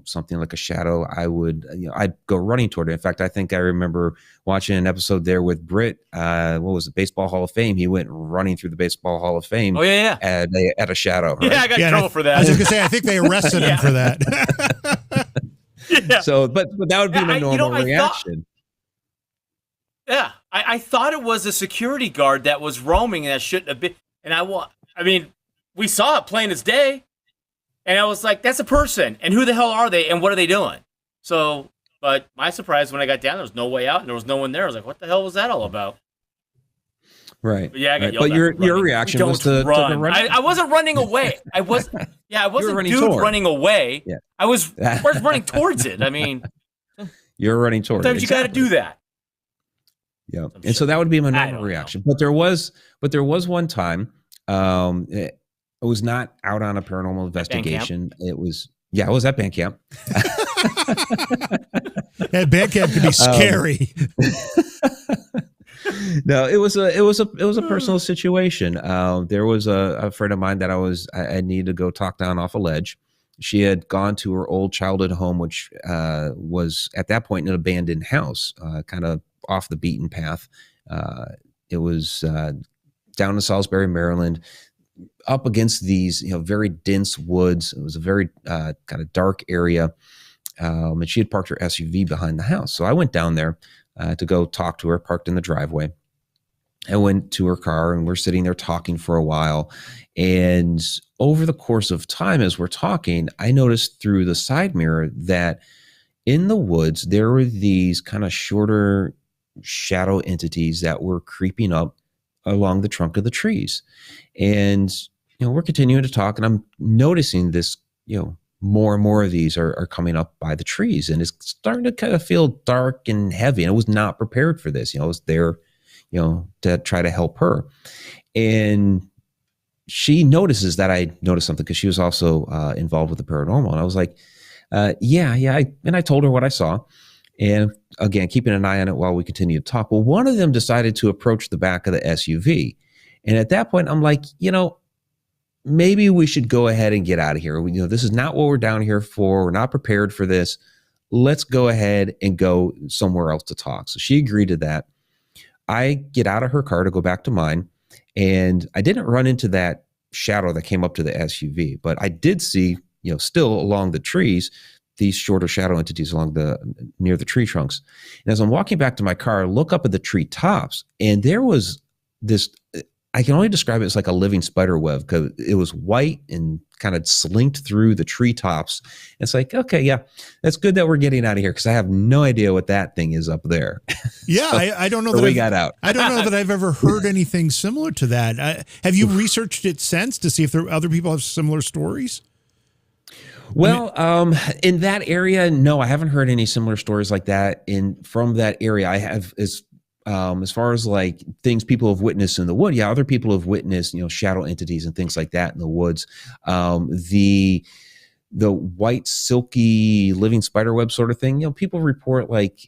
something like a shadow, I would I'd go running toward it. In fact, I think I remember watching an episode there with Britt. What was it, Baseball Hall of Fame? He went running through the Baseball Hall of Fame. Oh yeah. At a shadow. Right? Yeah, I got in trouble for that. I was just gonna say, I think they arrested him for that. Yeah. So, but that would be my normal reaction. I thought it was a security guard that was roaming, and that shouldn't have been. And I mean, we saw it plain as day, and I was like, "That's a person." And who the hell are they? And what are they doing? So, but my surprise when I got down, there was no way out, and there was no one there. I was like, "What the hell was that all about?" Right. But yeah, I got yelled at. But your reaction was to run. run. I wasn't running away. I wasn't running away. Yeah. I was running towards it. I mean, you're running towards it. Sometimes you got to do that. Yeah, and so that would be my normal reaction. But there was one time, it was not out on a paranormal investigation. It was I was at band camp. At band camp could be scary. No, it was a personal situation. There was a friend of mine that I needed to go talk down off a ledge. She had gone to her old childhood home, which was at that point an abandoned house, kind of off the beaten path. It was down in Salisbury, Maryland, up against these very dense woods. It was a very kind of dark area, and she had parked her SUV behind the house. So I went down there to go talk to her, parked in the driveway. I went to her car, and we're sitting there talking for a while. And over the course of time, as we're talking, I noticed through the side mirror that in the woods, there were these kind of shorter shadow entities that were creeping up along the trunk of the trees. And we're continuing to talk, and I'm noticing this, more and more of these are coming up by the trees, and it's starting to kind of feel dark and heavy. And I was not prepared for this. I was there, to try to help her. And she notices that I noticed something because she was also involved with the paranormal. And I was like, yeah. And I told her what I saw. And again, keeping an eye on it while we continue to talk. Well, one of them decided to approach the back of the SUV. And at that point, I'm like, maybe we should go ahead and get out of here. This is not what we're down here for. We're not prepared for this. Let's go ahead and go somewhere else to talk. So she agreed to that. I get out of her car to go back to mine. And I didn't run into that shadow that came up to the SUV, but I did see, still along the trees, these shorter shadow entities near the tree trunks. And as I'm walking back to my car, I look up at the tree tops, and there was this, I can only describe it as like a living spider web, because it was white and kind of slinked through the treetops. It's like, okay, yeah, that's good that we're getting out of here, because I have no idea what that thing is up there. Yeah, So, I don't know that we got out. I don't know that I've ever heard anything similar to that. Have you researched it since to see if other people have similar stories? Well, in that area, no, I haven't heard any similar stories like that from that area. I have as far as like things people have witnessed in the wood. Yeah, other people have witnessed, shadow entities and things like that in the woods. The white silky living spider web sort of thing, people report like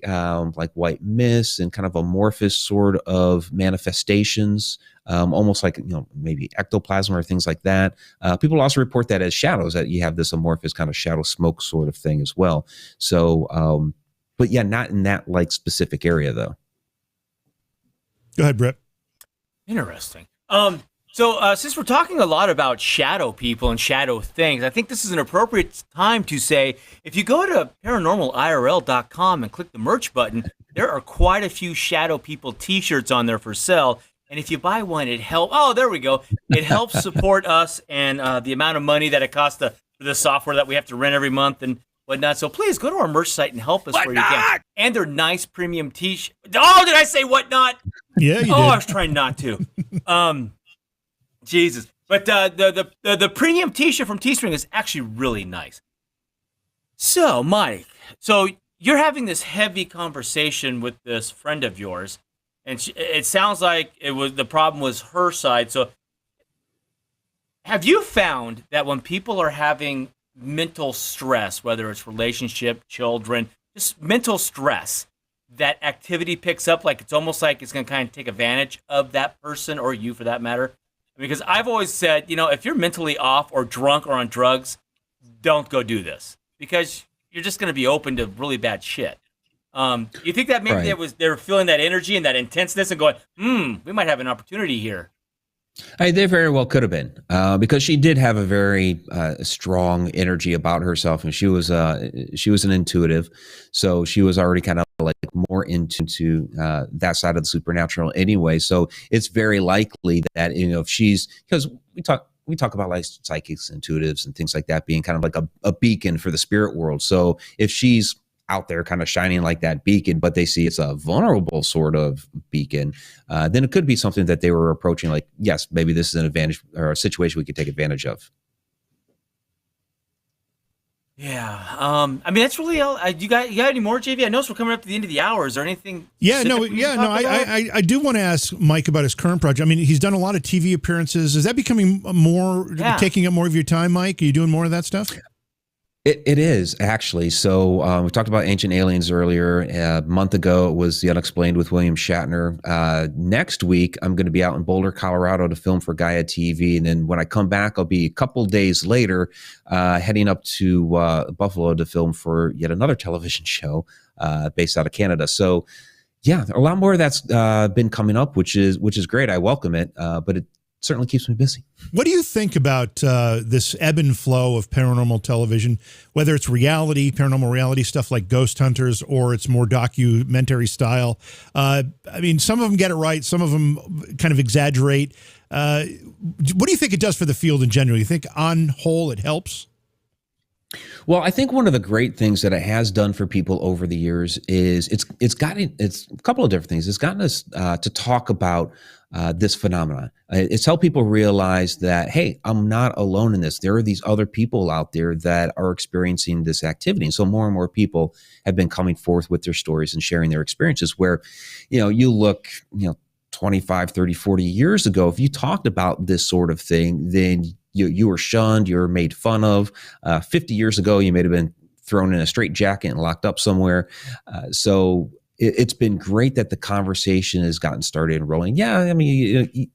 white mist and kind of amorphous sort of manifestations, almost like, maybe ectoplasm or things like that. People also report that as shadows, that you have this amorphous kind of shadow smoke sort of thing as well. So, but yeah, not in that like specific area though. Go ahead, Britt. Interesting. So since we're talking a lot about shadow people and shadow things, I think this is an appropriate time to say, if you go to paranormalirl.com and click the merch button, there are quite a few shadow people t-shirts on there for sale. And if you buy one, it helps. Oh, there we go. It helps support us and the amount of money that it costs for the software that we have to rent every month and whatnot. So please go to our merch site and help us where you can. And they're nice premium t-shirts. Oh, did I say whatnot? Yeah, you did. I was trying not to. Jesus. But the premium t-shirt from Teespring is actually really nice. So, Mike, you're having this heavy conversation with this friend of yours, and it sounds like the problem was her side. So, have you found that when people are having mental stress, whether it's relationship, children, just mental stress, that activity picks up? Like it's almost like it's going to kind of take advantage of that person, or you for that matter? Because I've always said, if you're mentally off or drunk or on drugs, don't go do this, because you're just going to be open to really bad shit. You think that maybe they were feeling that energy and that intenseness and going, we might have an opportunity here? They very well could have been, because she did have a very strong energy about herself, and she was an intuitive, so she was already kind of like more into that side of the supernatural anyway. So it's very likely that if she's, because we talk about like psychics, intuitives, and things like that being kind of like a beacon for the spirit world. So if she's out there kind of shining like that beacon, but they see it's a vulnerable sort of beacon, then it could be something that they were approaching like, yes, maybe this is an advantage or a situation we could take advantage of. Yeah. I mean, that's really all. You got any more, JV? I know we're coming up to the end of the hour. Is there anything? I do want to ask Mike about his current project. I mean, he's done a lot of TV appearances. Is that becoming taking up more of your time, Mike? Are you doing more of that stuff? It is, actually. So we talked about Ancient Aliens earlier. A month ago, it was The Unexplained with William Shatner. Next week, I'm going to be out in Boulder, Colorado to film for Gaia TV. And then when I come back, I'll be a couple days later heading up to Buffalo to film for yet another television show based out of Canada. So, yeah, a lot more of that's been coming up, which is great. I welcome it, but it certainly keeps me busy. What do you think about this ebb and flow of paranormal television, whether it's paranormal reality stuff like Ghost Hunters, or it's more documentary style? I mean, some of them get it right. Some of them kind of exaggerate. What do you think it does for the field in general? You think on whole it helps? Well, I think one of the great things that it has done for people over the years is it's a couple of different things. It's gotten us to talk about this phenomenon. It's helped people realize that, hey, I'm not alone in this. There are these other people out there that are experiencing this activity. And so more and more people have been coming forth with their stories and sharing their experiences where, you look, 25, 30, 40 years ago, if you talked about this sort of thing, then you were shunned, you were made fun of. 50 years ago, you may have been thrown in a straitjacket and locked up somewhere. So it's been great that the conversation has gotten started and rolling. Yeah, I mean,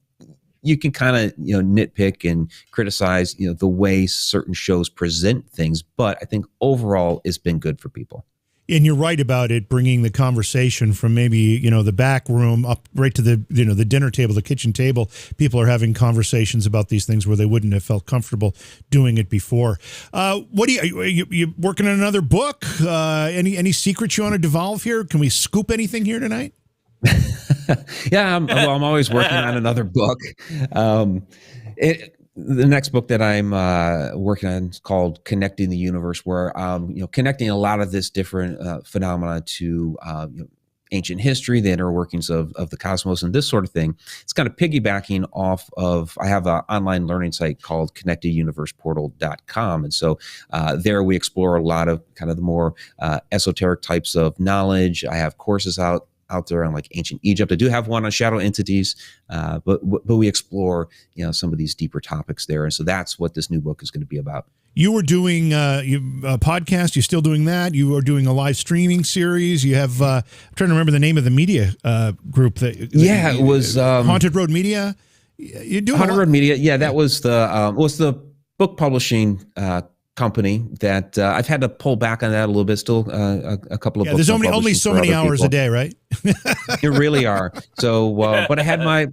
you can kind of nitpick and criticize the way certain shows present things, but I think overall it's been good for people. And you're right about it bringing the conversation from maybe, the back room up right to the, the dinner table, the kitchen table. People are having conversations about these things where they wouldn't have felt comfortable doing it before. What are you working on another book? Any secrets you want to devolve here? Can we scoop anything here tonight? Yeah, I'm always working on another book. The next book that I'm working on is called Connecting the Universe, where connecting a lot of this different phenomena to ancient history, the inner workings of the cosmos, and this sort of thing. It's kind of piggybacking off of, I have an online learning site called connecteduniverseportal.com. And so there we explore a lot of kind of the more esoteric types of knowledge. I have courses out there on like ancient Egypt. I do have one on shadow entities, but we explore some of these deeper topics there, and so that's what this new book is going to be about. You were doing a podcast. You're still doing that. You are doing a live streaming series. You have I'm trying to remember the name of the media group that. Yeah, it was Haunted Road Media. You do Haunted Road Media. Yeah, that was the book publishing company that I've had to pull back on that a little bit. Still, a couple of books. There's only so many hours a day, right? You really are. So, but I had my.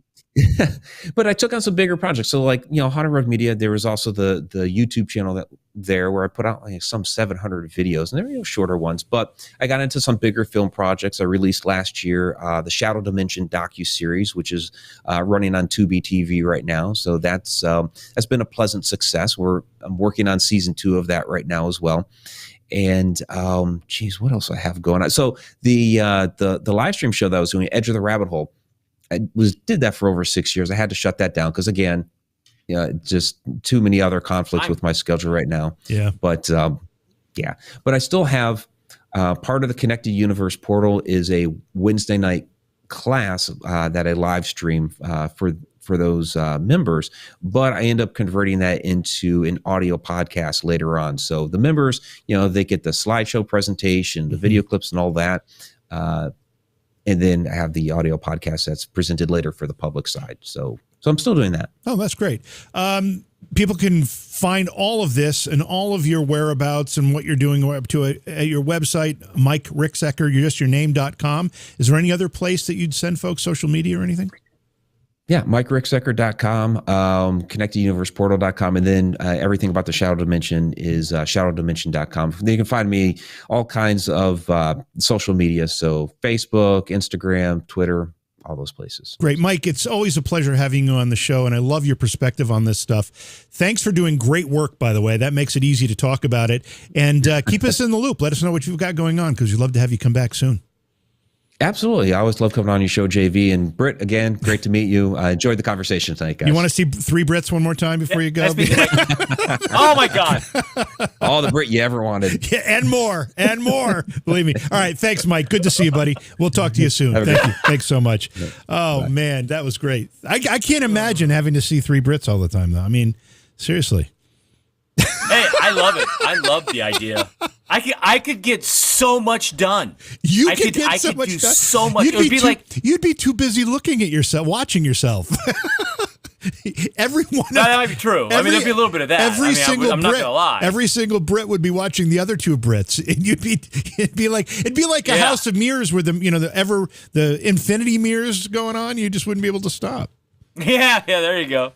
But I took on some bigger projects. So like, Haunted Road Media, there was also the YouTube channel where I put out like some 700 videos, and they were shorter ones, but I got into some bigger film projects. I released last year the Shadow Dimension docuseries, which is running on Tubi TV right now. So that's been a pleasant success. I'm working on season 2 of that right now as well. And what else I have going on? So the live stream show that I was doing, Edge of the Rabbit Hole, I did that for over 6 years. I had to shut that down because, again, just too many other conflicts with my schedule right now. Yeah. But but I still have part of the Connected Universe portal is a Wednesday night class that I live stream for those members. But I end up converting that into an audio podcast later on. So the members, they get the slideshow presentation, the video clips, and all that. And then I have the audio podcast that's presented later for the public side. So I'm still doing that. Oh, that's great. People can find all of this and all of your whereabouts and what you're doing up to at your website, Mike Ricksecker, your name.com. Is there any other place that you'd send folks social media or anything? Yeah, MikeRicksecker.com, ConnectedUniversePortal.com, and then everything about the Shadow Dimension is ShadowDimension.com. You can find me all kinds of social media, so Facebook, Instagram, Twitter, all those places. Great. Mike, it's always a pleasure having you on the show, and I love your perspective on this stuff. Thanks for doing great work, by the way. That makes it easy to talk about it. And keep us in the loop. Let us know what you've got going on, because we'd love to have you come back soon. Absolutely. I always love coming on your show, JV. And Britt, again, great to meet you. I enjoyed the conversation tonight, guys. You want to see 3 Brits one more time before you go? Oh, my God. All the Brit you ever wanted. Yeah, and more. Believe me. All right. Thanks, Mike. Good to see you, buddy. We'll talk to you soon. Thank you. Thanks so much. Oh, man, that was great. I can't imagine having to see 3 Brits all the time, though. I mean, seriously. Hey, I love it. I love the idea. I could get so much done. I could get so much done. So much. You'd be too busy looking at yourself, watching yourself. Everyone. No, that might be true. There'd be a little bit of that. I'm not gonna lie. Every single Brit would be watching the other 2 Brits, and it'd be like a house of mirrors where the infinity mirrors going on. You just wouldn't be able to stop. Yeah. There you go.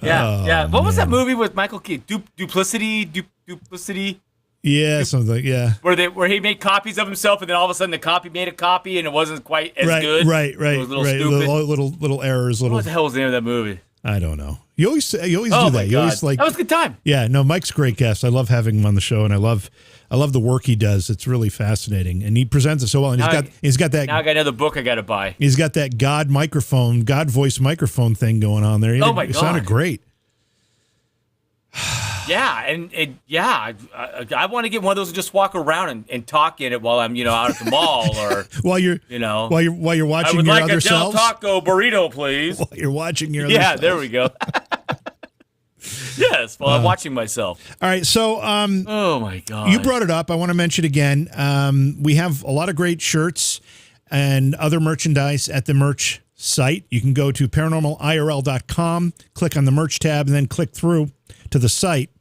Yeah. What was that movie with Michael Keaton? Duplicity. Yeah, something. Yeah. Where he made copies of himself, and then all of a sudden the copy made a copy, and it wasn't quite as good. Right. It was a little stupid. Little errors. What the hell was the name of that movie? I don't know. You always do that. My You God. always That was a good time. Yeah, no, Mike's a great guest. I love having him on the show, and I love the work he does. It's really fascinating, and he presents it so well. And he's got that. Now I got another book I got to buy. He's got that God voice microphone thing going on there. Oh my God, it sounded great. Yeah, I want to get one of those and just walk around and talk in it while I'm out at the mall or while you're watching your other selves. I would like a Del Taco burrito, please. While you're watching your other selves. There we go. Yes, while I'm watching myself. All right, so oh my God, you brought it up. I want to mention again. We have a lot of great shirts and other merchandise at the merch site. You can go to paranormalirl.com, click on the merch tab, and then click through to the site.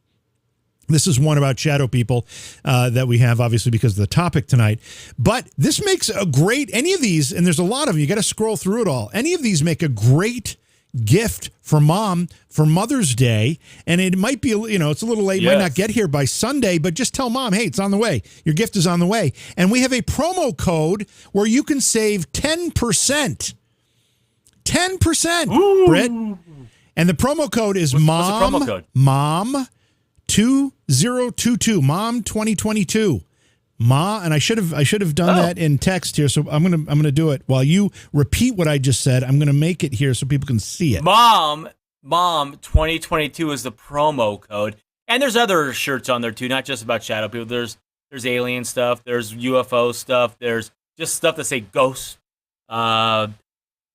This is one about shadow people that we have, obviously, because of the topic tonight. But this makes a great, any of these, and there's a lot of them, you got to scroll through it all. Any of these make a great gift for mom for Mother's Day. And it might be, it's a little late, might not get here by Sunday, but just tell mom, hey, it's on the way. Your gift is on the way. And we have a promo code where you can save 10%. 10%, Ooh. Britt. And the promo code is what's the promo code? Mom 2022, Mom 2022. And I should have done that in text here, so I'm gonna do it while you repeat what I just said. I'm gonna make it here so people can see it. Mom 2022 is the promo code, and there's other shirts on there too, not just about shadow people. There's alien stuff, there's UFO stuff, there's just stuff that say ghost, and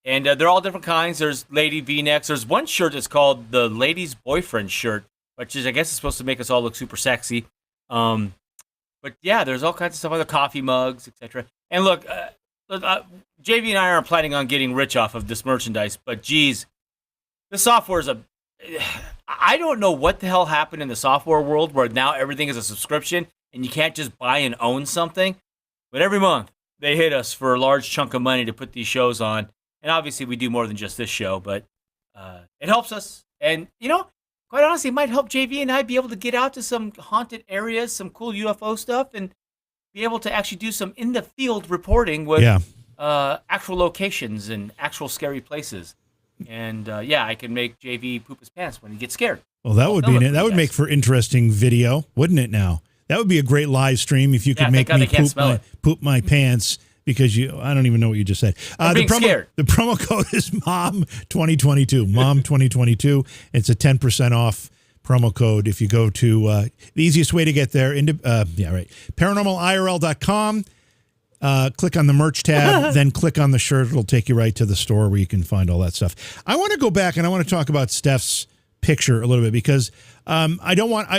they're all different kinds. There's lady V-necks. There's one shirt that's called the lady's boyfriend shirt, which is, I guess, is supposed to make us all look super sexy. But yeah, there's all kinds of stuff, other coffee mugs, etc. And look, JV and I aren't planning on getting rich off of this merchandise, but geez, the software is I don't know what the hell happened in the software world where now everything is a subscription and you can't just buy and own something. But every month they hit us for a large chunk of money to put these shows on. And obviously we do more than just this show, but it helps us. And, quite honestly, it might help JV and I be able to get out to some haunted areas, some cool UFO stuff, and be able to actually do some in-the-field reporting with actual locations and actual scary places. And, I can make JV poop his pants when he gets scared. Well, that would make for interesting video, wouldn't it now? That would be a great live stream if you could make me poop my pants. Because I don't even know what you just said. The promo code is Mom 2022. Mom 2022. It's a 10% off promo code if you go to the easiest way to get there. Paranormalirl.com. Click on the merch tab, then click on the shirt. It'll take you right to the store where you can find all that stuff. I want to go back and I want to talk about Steph's picture a little bit because I don't want.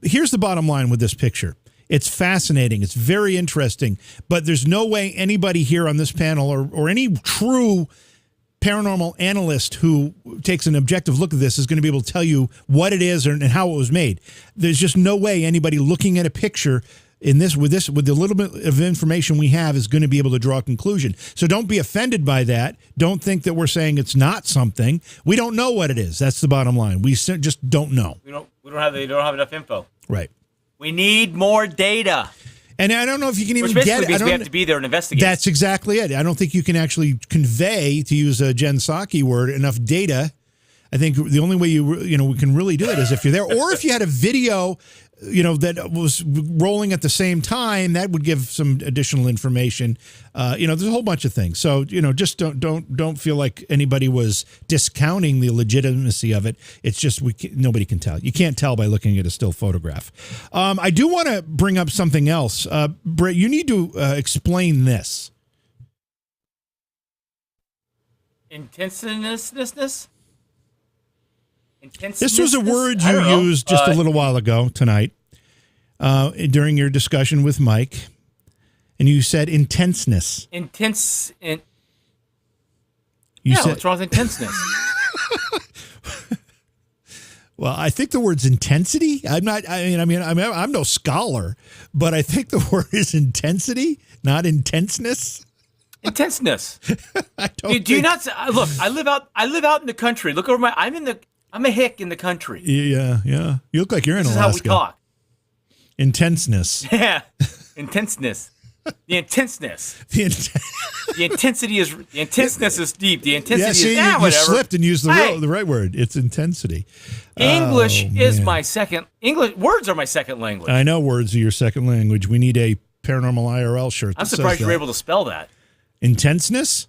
Here's the bottom line with this picture. It's fascinating. It's very interesting. But there's no way anybody here on this panel or any true paranormal analyst who takes an objective look at this is going to be able to tell you what it is and how it was made. There's just no way anybody looking at a picture with the little bit of information we have is going to be able to draw a conclusion. So don't be offended by that. Don't think that we're saying it's not something. We don't know what it is. That's the bottom line. We just don't know. We don't have enough info. Right. We need more data. And I don't know if you can even get it. We have to be there and investigate. That's exactly it. I don't think you can actually convey, to use a Jen Psaki word, enough data. I think the only way we can really do it is if you're there, or if you had a video, that was rolling at the same time, that would give some additional information. There's a whole bunch of things. So just don't feel like anybody was discounting the legitimacy of it. It's just nobody can tell. You can't tell by looking at a still photograph. I do want to bring up something else, Brett. You need to explain this. Intensiveness. This was a word you used just a little while ago tonight during your discussion with Mike, and you said intenseness. What's wrong with intenseness? Well, I think the word's intensity. I'm no scholar, but I think the word is intensity, not intenseness. Intenseness. Do you not look? I live out in the country. Look over I'm a hick in the country. Yeah. You look like you're in Alaska. This is how we talk. Intenseness. Yeah, intenseness. The intenseness. The intenseness is deep. The intensity is you whatever. slipped and used the right word. It's intensity. English is my second. Words are my second language. I know words are your second language. We need a Paranormal IRL shirt. I'm surprised you were able to spell that. Intenseness.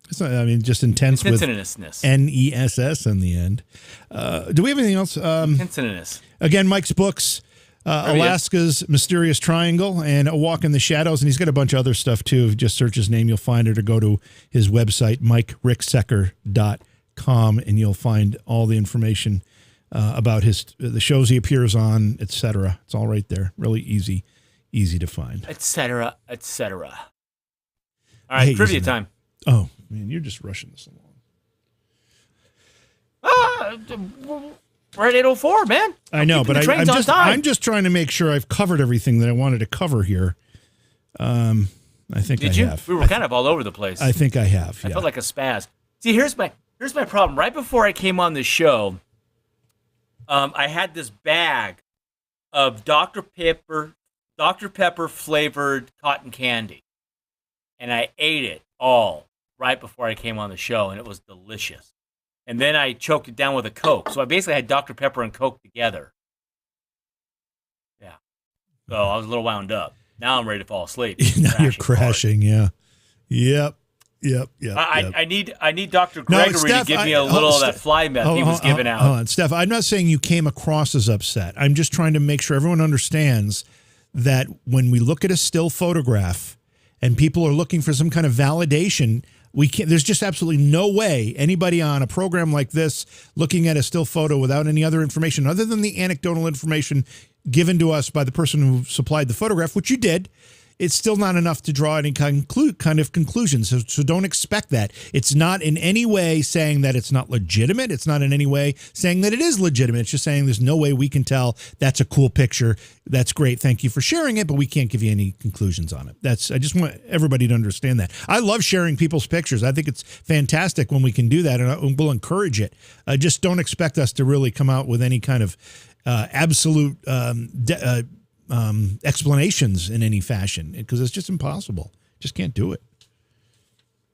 It's not, I mean, just intense with N-E-S-S in the end. Do we have anything else? Intenseness. Again, Mike's books, Alaska's Mysterious Triangle and A Walk in the Shadows. And he's got a bunch of other stuff, too. If you just search his name, you'll find it, or go to his website, MikeRicksecker.com, and you'll find all the information about the shows he appears on, etc. It's all right there. Really easy to find. Etc. All right, trivia time. Oh, man, you're just rushing this along. We're at 8:04, man. I know, but I'm just trying to make sure I've covered everything that I wanted to cover here. I think Did I you? have. We were kind of all over the place. I think I have. I felt like a spaz. See, here's my problem. Right before I came on the show, I had this bag of Dr. Pepper flavored cotton candy, and I ate it all right before I came on the show, and it was delicious. And then I choked it down with a Coke. So I basically had Dr. Pepper and Coke together. Yeah. So I was a little wound up. Now I'm ready to fall asleep. Now you're crashing, yeah. Yep. I need Dr. Gregory to give me a little of that fly meth he was giving out. Hold on, Steph, I'm not saying you came across as upset. I'm just trying to make sure everyone understands that when we look at a still photograph and people are looking for some kind of validation, there's just absolutely no way anybody on a program like this looking at a still photo without any other information other than the anecdotal information given to us by the person who supplied the photograph, which you did. It's still not enough to draw any kind of conclusions. So don't expect that. It's not in any way saying that it's not legitimate. It's not in any way saying that it is legitimate. It's just saying there's no way we can tell that's a cool picture. That's great. Thank you for sharing it, but we can't give you any conclusions on it. I just want everybody to understand that. I love sharing people's pictures. I think it's fantastic when we can do that, and we'll encourage it. Just don't expect us to really come out with any kind of absolute explanations in any fashion, because it's just impossible. Just can't do it.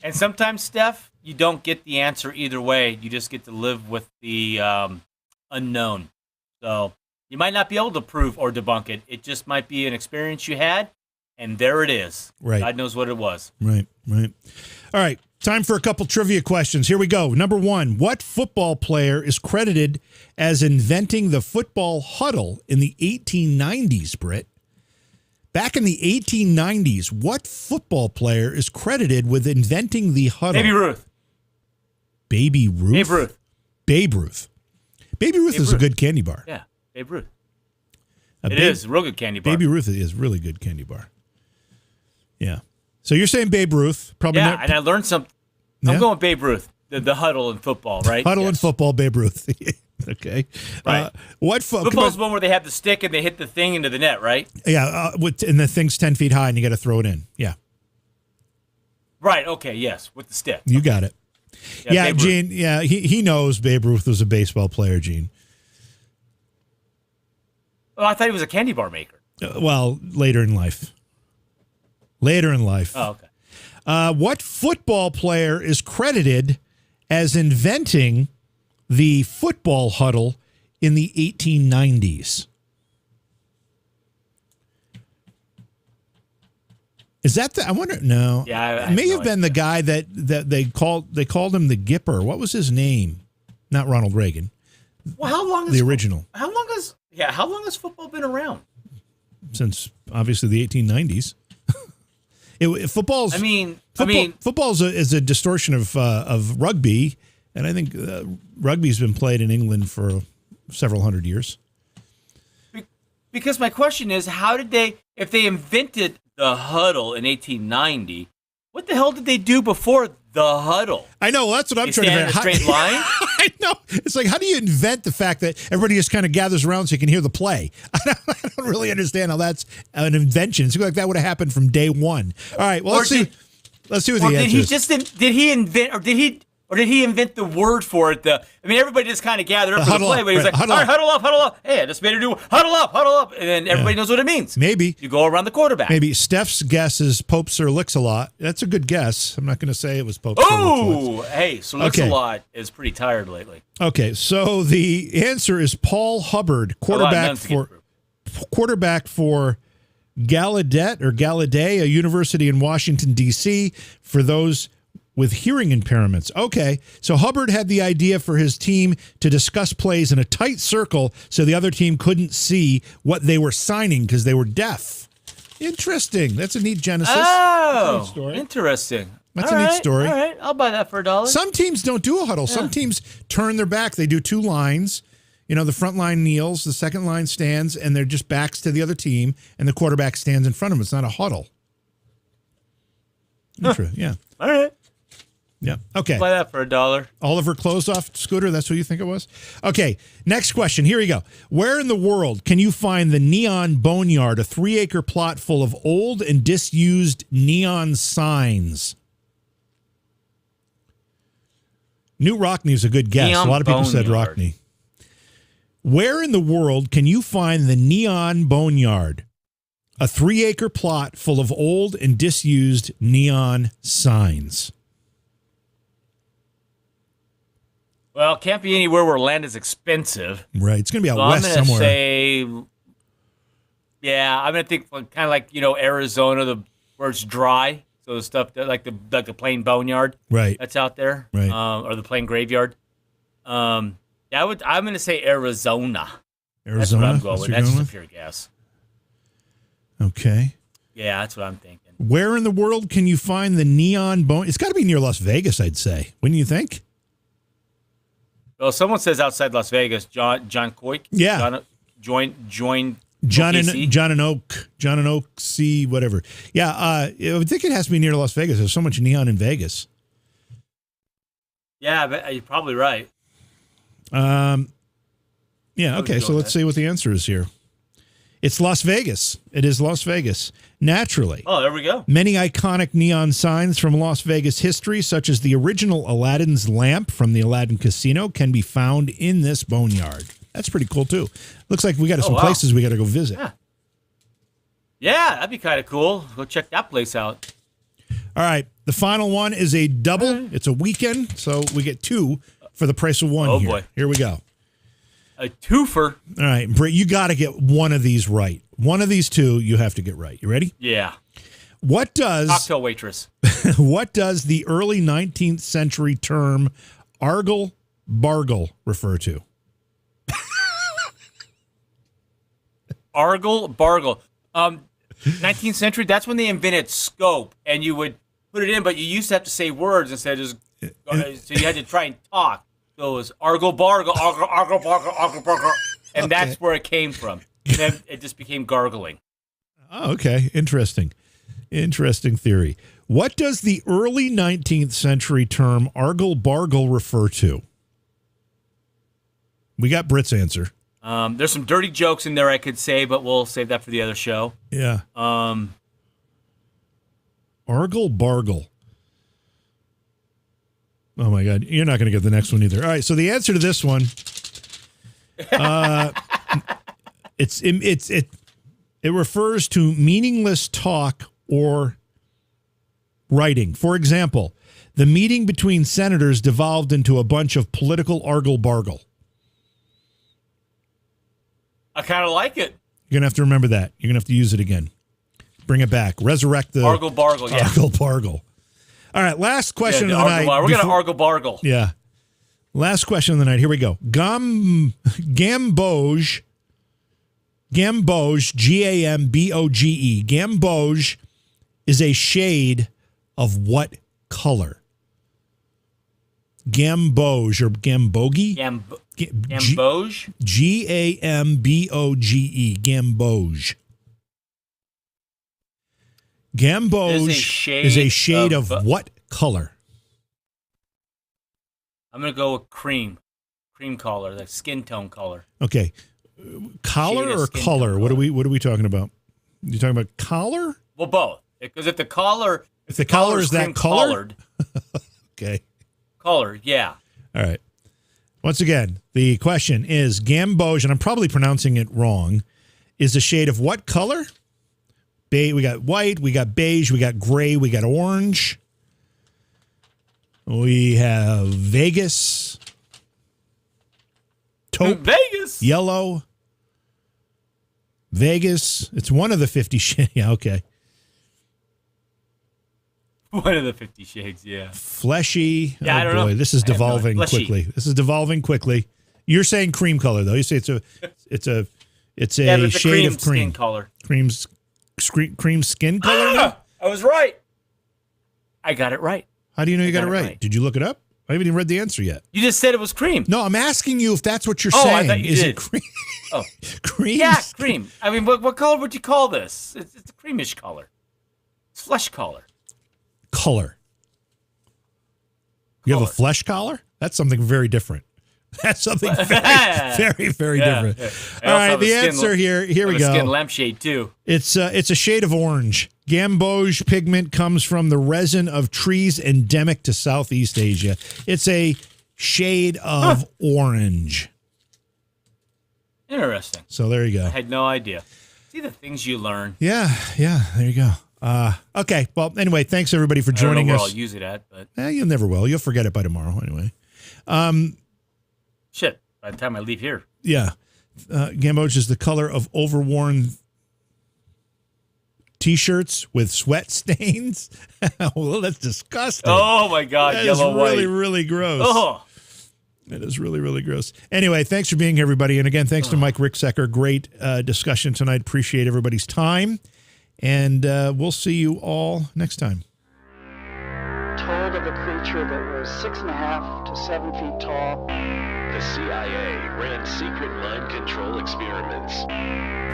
And sometimes, Steph, you don't get the answer either way. You just get to live with the unknown. So you might not be able to prove or debunk it. It just might be an experience you had, and there it is. Right. God knows what it was. Right. All right. Time for a couple trivia questions. Here we go. Number one, what football player is credited as inventing the football huddle in the 1890s, Britt? Back in the 1890s, what football player is credited with inventing the huddle? Baby Ruth. Baby Ruth? Babe Ruth. Baby Ruth is a good candy bar. Yeah, Babe Ruth. It is a real good candy bar. Baby Ruth is really good candy bar. Yeah. So you're saying Babe Ruth. Probably yeah, and I learned something. I'm going Babe Ruth, the huddle in football, right? Huddle in football, Babe Ruth. Okay. Right. Football's the one where they have the stick and they hit the thing into the net, right? Yeah, and the thing's 10 feet high and you got to throw it in. Yeah. Right, okay, yes, with the stick. You got it. Yeah, Gene, Ruth. yeah, he knows Babe Ruth was a baseball player, Gene. Oh, I thought he was a candy bar maker. Well, later in life. Oh, okay. What football player is credited as inventing the football huddle in the 1890s? Is that I wonder? No. Yeah, it may have been the guy that they called him the Gipper. What was his name? Not Ronald Reagan. Well, how long the original? How long has football been around? Since obviously the 1890s. Football is a distortion of rugby, and I think rugby's been played in England for several hundred years. Because my question is, how did if they invented the huddle in 1890, what the hell did they do before the huddle? I know, that's what I'm trying to figure out. Stand in a straight line? I know. It's like, how do you invent the fact that everybody just kind of gathers around so you can hear the play? I don't really understand how that's an invention. It seems like that would have happened from day one. All right, well, let's see what the answer is. Did he invent, or did Or did he invent the word for it? I mean, everybody just kind of gathered up for the play, but he was like, all right, huddle up. Hey, I just made her do huddle up. And then everybody knows what it means. Maybe. You go around the quarterback. Maybe Steph's guess is Pope Sir Licks-a-Lot. That's a good guess. I'm not going to say it was Pope Sir Licks-a-Lot. Hey, so Licks-a-Lot is pretty tired lately. Okay, so the answer is Paul Hubbard, quarterback for Gallaudet, a university in Washington, D.C., for those with hearing impairments. Okay, so Hubbard had the idea for his team to discuss plays in a tight circle so the other team couldn't see what they were signing because they were deaf. Interesting. That's a neat genesis. Oh, interesting. That's a neat story. All right, I'll buy that for $1. Some teams don't do a huddle. Some teams turn their back. They do two lines. You know, the front line kneels, the second line stands, and they're just backs to the other team, and the quarterback stands in front of them. It's not a huddle. Yeah. All right. Yeah. Okay. Buy that for $1. Oliver Closed-Off Scooter, that's what you think it was? Okay, next question. Here we go. Where in the world can you find the Neon Boneyard, a 3-acre plot full of old and disused neon signs? New Rockney is a good guess. Neon a lot of people said Boneyard. Rockney. Where in the world can you find the Neon Boneyard, a 3-acre plot full of old and disused neon signs? Well, it can't be anywhere where land is expensive. Right. It's going to be out So west somewhere. I'm going to think kind of like, Arizona, where it's dry. So the stuff like the plain boneyard. Right. That's out there. Right. Or the plain graveyard. I'm going to say Arizona. That's what I'm going with. That's just a pure guess. Okay. Yeah, that's what I'm thinking. Where in the world can you find the Neon Bone? It's got to be near Las Vegas, I'd say. Wouldn't you think? Well, someone says outside Las Vegas, John Coik. Yeah. John and Oak, C, whatever. Yeah, I would think it has to be near Las Vegas. There's so much neon in Vegas. Yeah, but you're probably right. Yeah, okay, so let's see what the answer is here. It's Las Vegas. It is Las Vegas. Naturally. Oh, there we go. Many iconic neon signs from Las Vegas history, such as the original Aladdin's lamp from the Aladdin Casino, can be found in this boneyard. That's pretty cool, too. Looks like we got some places we got to go visit. Yeah, that'd be kind of cool. Go check that place out. All right, the final one is a double. It's a weekend, so we get 2 for the price of 1 here. Boy. Here we go. A twofer. All right, Britt, you got to get one of these right. One of these 2 you have to get right. You ready? Yeah. What does cocktail waitress? What does the early 19th century term argle bargle refer to? Argle bargle. 19th century. That's when they invented scope, and you would put it in, but you used to have to say words instead of just. So you had to try and talk. So it was argle bargle, argle bargle, and that's where it came from. And then it just became gargling. Oh, okay. Interesting theory. What does the early 19th century term argle bargle refer to? We got Britt's answer. There's some dirty jokes in there I could say, but we'll save that for the other show. Yeah. Argle bargle. Oh my God, you're not going to get the next one either. All right, so the answer to this one, it refers to meaningless talk or writing. For example, the meeting between senators devolved into a bunch of political argle bargle. I kind of like it. You're going to have to remember that. You're going to have to use it again. Bring it back. Resurrect the argle bargle. Yeah. Argle bargle. All right, last question of the night. We're going to argle bargle. Yeah. Last question of the night. Here we go. Gamboge, Gamboge, Gamboge is a shade of what color? Gamboge or Gamboge? Gamboge? Gamboge. Gamboge. Gamboge is a shade of what color? I'm going to go with cream color, like skin tone color. Okay. Collar or color? What are we talking about? You talking about collar? Well, both. Because if the collar is that colored? Okay. Color, yeah. All right. Once again, the question is gamboge, and I'm probably pronouncing it wrong, is a shade of what color? We got white, we got beige, we got gray, we got orange. We have Vegas. Taupe. Vegas. Yellow. Vegas. It's one of the 50 shades. Yeah, okay. One of the 50 Shades, yeah. Fleshy. Yeah, oh, I don't boy. know. This is devolving quickly. This is devolving quickly. You're saying cream color, though. You say it's a Yeah, but it's shade a of cream. Skin color. Cream skin color? Now? I was right. I got it right. How do you know you got it right? Did you look it up? I haven't even read the answer yet. You just said it was cream. No, I'm asking you if that's what you're Oh, saying. I thought you is did. it cream? Oh. Cream? Yeah, cream. I mean, what color would you call this? It's a creamish color. It's flesh color. Color. You have a flesh collar? That's something very different. That's something very, very different. Yeah. All right, the answer here we go. Skin lampshade too. It's a shade of orange. Gamboge pigment comes from the resin of trees endemic to Southeast Asia. It's a shade of orange. Interesting. So there you go. I had no idea. See the things you learn. Yeah, there you go. Okay, well, anyway, thanks everybody for joining I don't know us. where I'll use it at, but You never will. You'll forget it by tomorrow anyway. shit. By the time I leave here. Yeah. Gamboge is the color of overworn T-shirts with sweat stains. Well, that's disgusting. Oh my God, that yellow is really, white. really gross. Oh. That is really, really gross. Anyway, thanks for being here, everybody. And again, thanks to Mike Ricksecker. Great discussion tonight. Appreciate everybody's time. And we'll see you all next time. Told of a creature that was 6.5 to 7 feet tall. The CIA ran secret mind control experiments.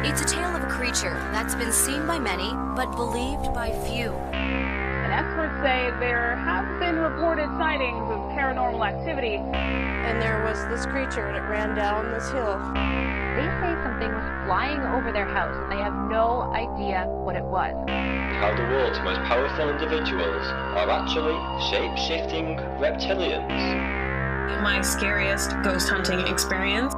It's a tale of a creature that's been seen by many, but believed by few. And experts say there have been reported sightings of paranormal activity. And there was this creature, and it ran down this hill. They say something was flying over their house, and they have no idea what it was. How the world's most powerful individuals are actually shape-shifting reptilians. My scariest ghost hunting experience.